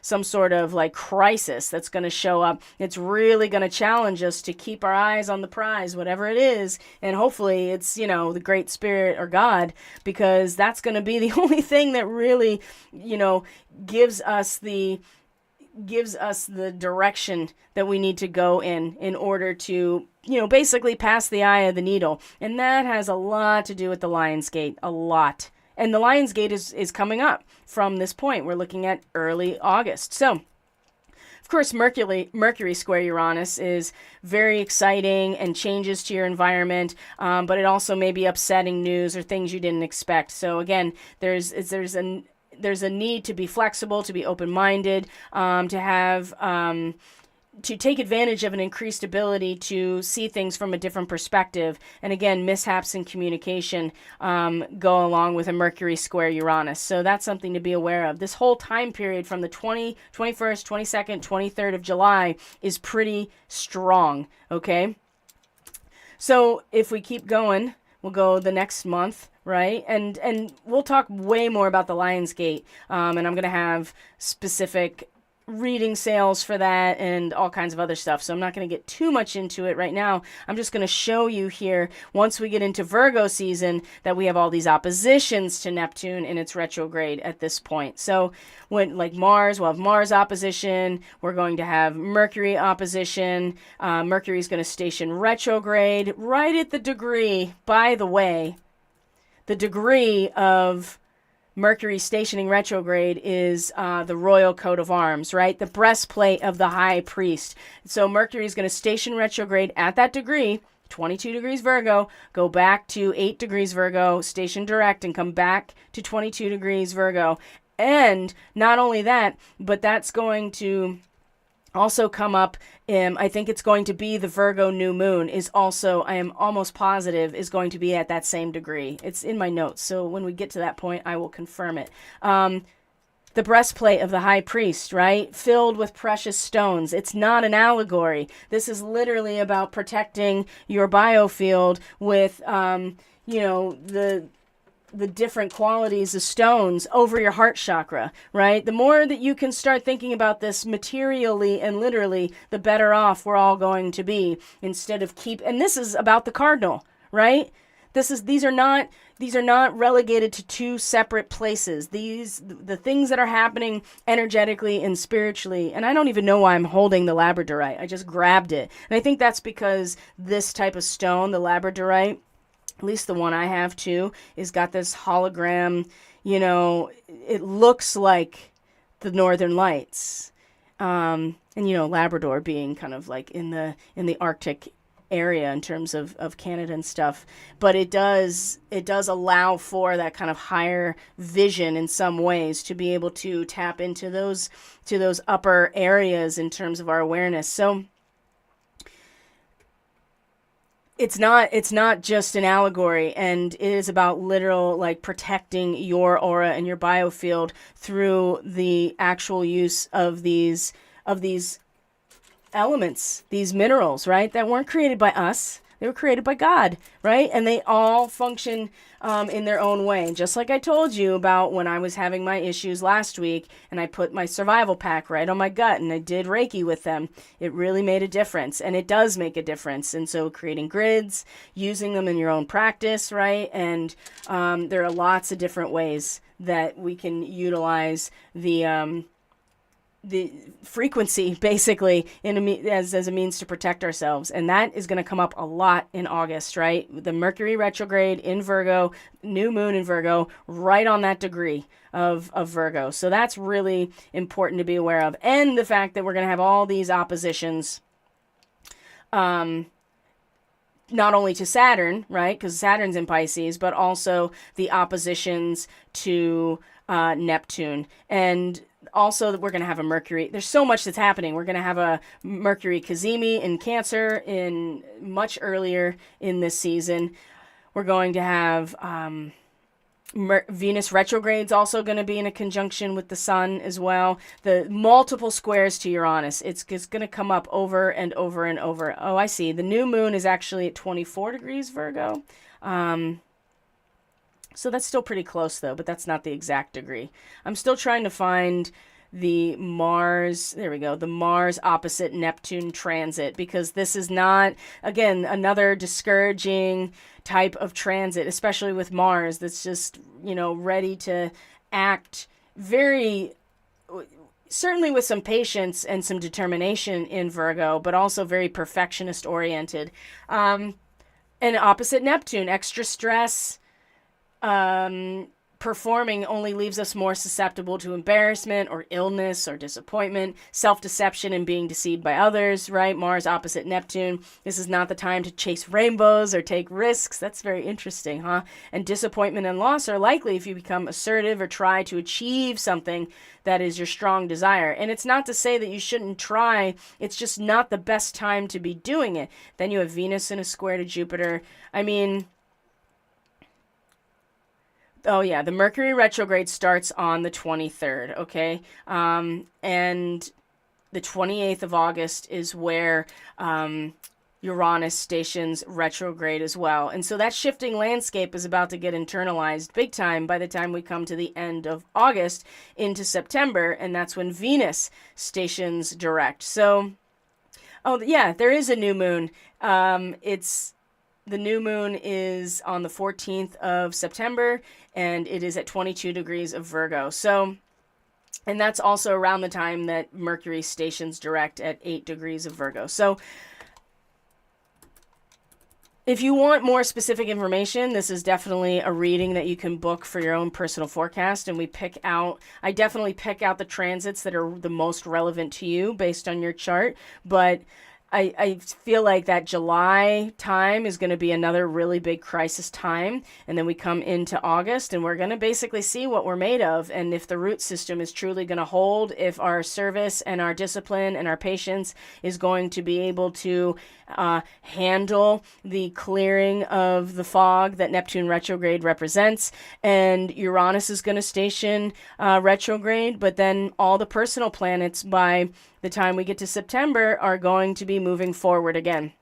some sort of like crisis that's going to show up. It's really going to challenge us to keep our eyes on the prize, whatever it is. And hopefully it's, the Great Spirit or God, because that's going to be the only thing that really, gives us the direction that we need to go in order to, basically pass the eye of the needle. And that has a lot to do with the Lion's Gate, a lot. And the Lion's Gate is coming up from this point. We're looking at early August. So Of course, Mercury square Uranus is very exciting and changes to your environment, but it also may be upsetting news or things you didn't expect. So again, there's a need to be flexible, to be open-minded, to have to take advantage of an increased ability to see things from a different perspective. And again, mishaps in communication go along with a Mercury square Uranus. So that's something to be aware of. This whole time period from the 21st, 22nd, 23rd of July is pretty strong, okay? So if we keep going, we'll go the next month, right? And we'll talk way more about the Lionsgate, and I'm going to have specific reading sales for that and all kinds of other stuff. So I'm not going to get too much into it right now. I'm just going to show you here, once we get into Virgo season, that we have all these oppositions to Neptune in its retrograde at this point. So when, like Mars, we'll have Mars opposition. We're going to have Mercury opposition. Mercury is going to station retrograde right at the degree, by the way, the degree of Mercury stationing retrograde is the royal coat of arms, right? The breastplate of the high priest. So Mercury is going to station retrograde at that degree, 22 degrees Virgo, go back to 8 degrees Virgo, station direct, and come back to 22 degrees Virgo. And not only that, but that's going to also come up, I think it's going to be the Virgo new moon is also, I am almost positive, is going to be at that same degree. It's in my notes, so when we get to that point, I will confirm it. The breastplate of the high priest, right? Filled with precious stones. It's not an allegory. This is literally about protecting your biofield with, the different qualities of stones over your heart chakra, right? The more that you can start thinking about this materially and literally, the better off we're all going to be, instead of and this is about the cardinal, right? These are not relegated to two separate places. The things that are happening energetically and spiritually, and I don't even know why I'm holding the labradorite. I just grabbed it. And I think that's because this type of stone, the labradorite, at least the one I have too, is got this hologram, it looks like the Northern Lights. And Labrador being kind of like in the Arctic area in terms of Canada and stuff. But it does allow for that kind of higher vision in some ways, to be able to tap into those upper areas in terms of our awareness. So it's not just an allegory, and it is about literal, like, protecting your aura and your biofield through the actual use of these elements, these minerals, right? That weren't created by us. They were created by God, right? And they all function in their own way. Just like I told you about when I was having my issues last week, and I put my survival pack right on my gut, and I did Reiki with them. It really made a difference, and it does make a difference. And so creating grids, using them in your own practice, right? And there are lots of different ways that we can utilize the frequency, basically, as a means to protect ourselves. And that is going to come up a lot in August, right? The Mercury retrograde in Virgo, new moon in Virgo, right on that degree of Virgo. So that's really important to be aware of. And the fact that we're going to have all these oppositions, not only to Saturn, right? Because Saturn's in Pisces, but also the oppositions to Neptune. And also that we're going to have a Mercury. There's so much that's happening. We're going to have a Mercury Cazimi in Cancer in much earlier in this season. We're going to have Venus retrograde's also going to be in a conjunction with the Sun as well. The multiple squares to Uranus. It's going to come up over and over and over. Oh, I see. The new moon is actually at 24 degrees Virgo. So that's still pretty close, though, but that's not the exact degree. I'm still trying to find the Mars, there we go, the Mars opposite Neptune transit, because this is not, again, another discouraging type of transit, especially with Mars, that's just, ready to act certainly with some patience and some determination in Virgo, but also very perfectionist oriented. And opposite Neptune, extra stress, performing only leaves us more susceptible to embarrassment or illness or disappointment, self-deception and being deceived by others, right? Mars opposite Neptune. This is not the time to chase rainbows or take risks. That's very interesting, huh? And disappointment and loss are likely if you become assertive or try to achieve something that is your strong desire. And it's not to say that you shouldn't try. It's just not the best time to be doing it. Then you have Venus in a square to Jupiter. I mean, oh yeah, the Mercury retrograde starts on the 23rd, okay? And the 28th of August is where Uranus stations retrograde as well. And so that shifting landscape is about to get internalized big time by the time we come to the end of August into September, and that's when Venus stations direct. So, oh yeah, there is a new moon. The new moon is on the 14th of September, and it is at 22 degrees of Virgo. So, and that's also around the time that Mercury stations direct at 8 degrees of Virgo. So, if you want more specific information, this is definitely a reading that you can book for your own personal forecast. And I definitely pick out the transits that are the most relevant to you based on your chart. But I feel like that July time is going to be another really big crisis time. And then we come into August and we're going to basically see what we're made of. And if the root system is truly going to hold, if our service and our discipline and our patience is going to be able to handle the clearing of the fog that Neptune retrograde represents. And Uranus is going to station retrograde, but then all the personal planets by the time we get to September are going to be moving forward again.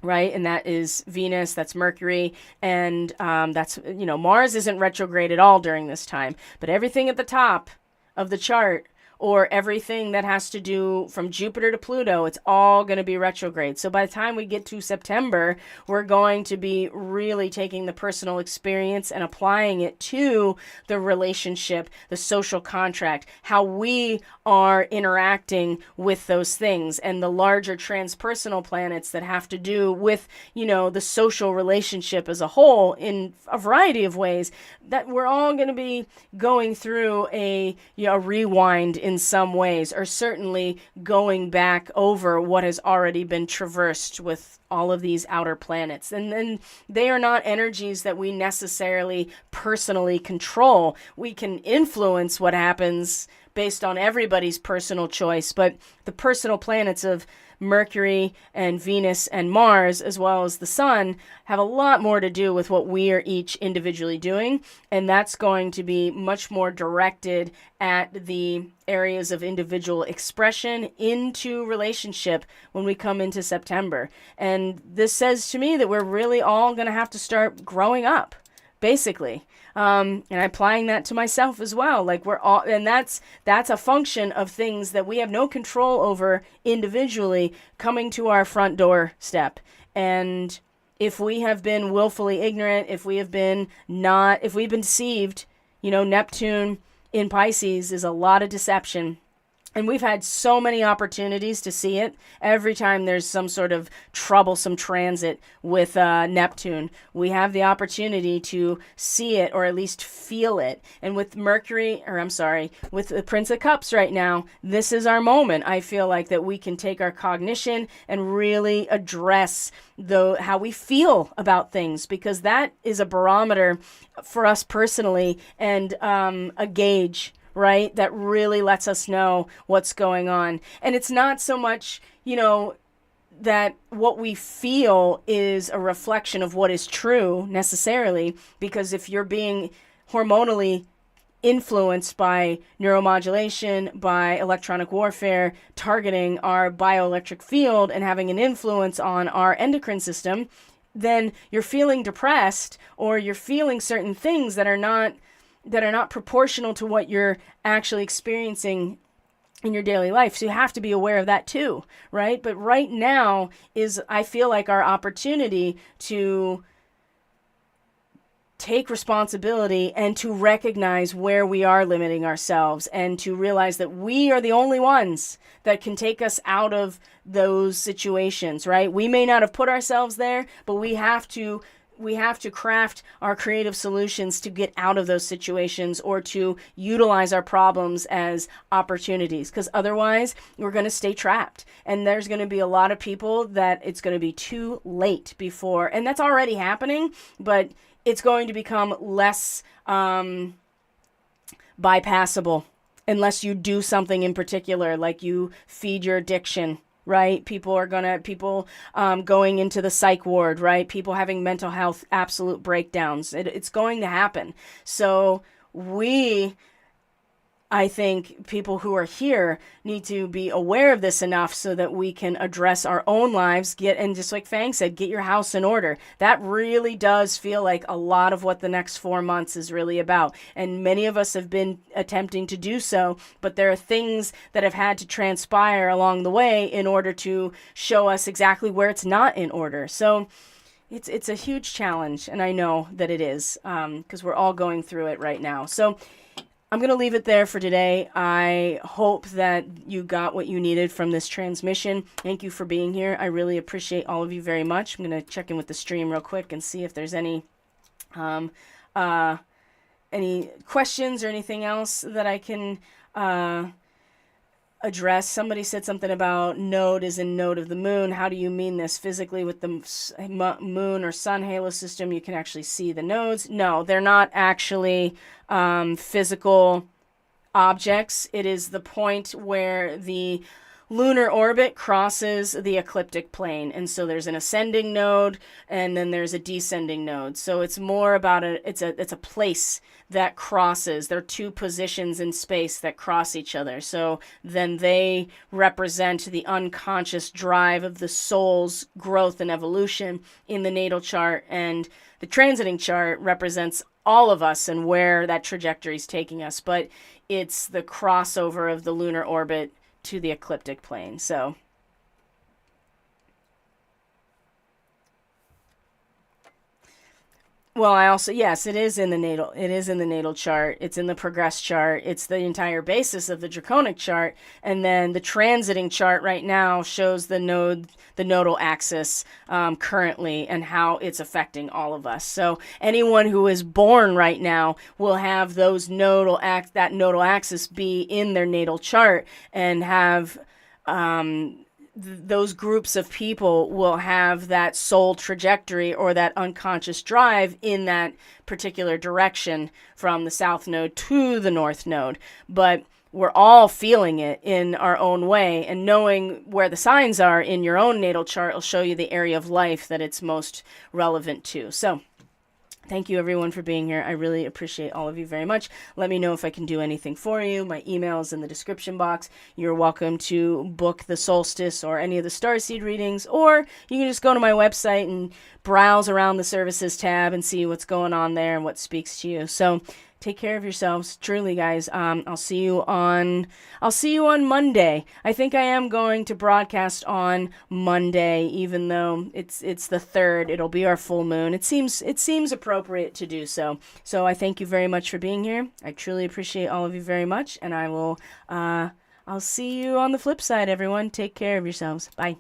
Right? And that is Venus, that's Mercury, and that's, Mars isn't retrograde at all during this time, but everything at the top of the chart, or everything that has to do from Jupiter to Pluto, it's all going to be retrograde. So by the time we get to September, we're going to be really taking the personal experience and applying it to the relationship, the social contract, how we are interacting with those things, and the larger transpersonal planets that have to do with, the social relationship as a whole in a variety of ways, that we're all going to be going through a rewind in some ways, or certainly going back over what has already been traversed with all of these outer planets. And then they are not energies that we necessarily personally control. We can influence what happens based on everybody's personal choice, but the personal planets of Mercury and Venus and Mars, as well as the Sun, have a lot more to do with what we are each individually doing, and that's going to be much more directed at the areas of individual expression into relationship when we come into September. And this says to me that we're really all going to have to start growing up, basically. And I'm applying that to myself as well. Like we're all, and that's a function of things that we have no control over individually coming to our front doorstep. And if we have been willfully ignorant, if we've been deceived, Neptune in Pisces is a lot of deception. And we've had so many opportunities to see it. Every time there's some sort of troublesome transit with Neptune, we have the opportunity to see it or at least feel it. And with with the Prince of Cups right now, this is our moment. I feel like that we can take our cognition and really address how we feel about things, because that is a barometer for us personally and a gauge, right? That really lets us know what's going on. And it's not so much, that what we feel is a reflection of what is true necessarily, because if you're being hormonally influenced by neuromodulation, by electronic warfare, targeting our bioelectric field and having an influence on our endocrine system, then you're feeling depressed, or you're feeling certain things that are not proportional to what you're actually experiencing in your daily life. So you have to be aware of that too, right? But right now is, I feel like, our opportunity to take responsibility and to recognize where we are limiting ourselves, and to realize that we are the only ones that can take us out of those situations, right? We may not have put ourselves there, but we have to we have to craft our creative solutions to get out of those situations or to utilize our problems as opportunities, because otherwise we're going to stay trapped. And there's going to be a lot of people that it's going to be too late before, and that's already happening, but it's going to become less bypassable unless you do something in particular, like you feed your addiction, right? People going into the psych ward, right? People having mental health absolute breakdowns. It's going to happen. So I think people who are here need to be aware of this enough so that we can address our own lives, and just like Fang said, get your house in order. That really does feel like a lot of what the next 4 months is really about. And many of us have been attempting to do so, but there are things that have had to transpire along the way in order to show us exactly where it's not in order. So it's a huge challenge, and I know that it is, because we're all going through it right now. So I'm going to leave it there for today. I hope that you got what you needed from this transmission. Thank you for being here. I really appreciate all of you very much. I'm going to check in with the stream real quick and see if there's any questions or anything else that I can address. Somebody said something about node is in node of the moon. How do you mean this? Physically with the moon or sun halo system, you can actually see the nodes? No, they're not actually physical objects. It is the point where the lunar orbit crosses the ecliptic plane. And so there's an ascending node and then there's a descending node. So it's more about it's a place that crosses. There are two positions in space that cross each other. So then they represent the unconscious drive of the soul's growth and evolution in the natal chart, and the transiting chart represents all of us and where that trajectory is taking us. But it's the crossover of the lunar orbit to the ecliptic plane. So well, I also, yes, it is in the natal chart. It's in the progress chart. It's the entire basis of the draconic chart. And then the transiting chart right now shows the nodal axis currently and how it's affecting all of us. So anyone who is born right now will have that nodal axis be in their natal chart, and have those groups of people will have that soul trajectory or that unconscious drive in that particular direction from the south node to the north node. But we're all feeling it in our own way, and knowing where the signs are in your own natal chart will show you the area of life that it's most relevant to. So thank you everyone for being here. I really appreciate all of you very much. Let me know if I can do anything for you. My email is in the description box. You're welcome to book the Solstice or any of the Starseed readings, or you can just go to my website and browse around the services tab and see what's going on there and what speaks to you. So take care of yourselves, truly, guys. I'll see you on Monday. I think I am going to broadcast on Monday, even though it's the 3rd. It'll be our full moon. It seems appropriate to do so. So I thank you very much for being here. I truly appreciate all of you very much, and I'll see you on the flip side, everyone. Take care of yourselves. Bye.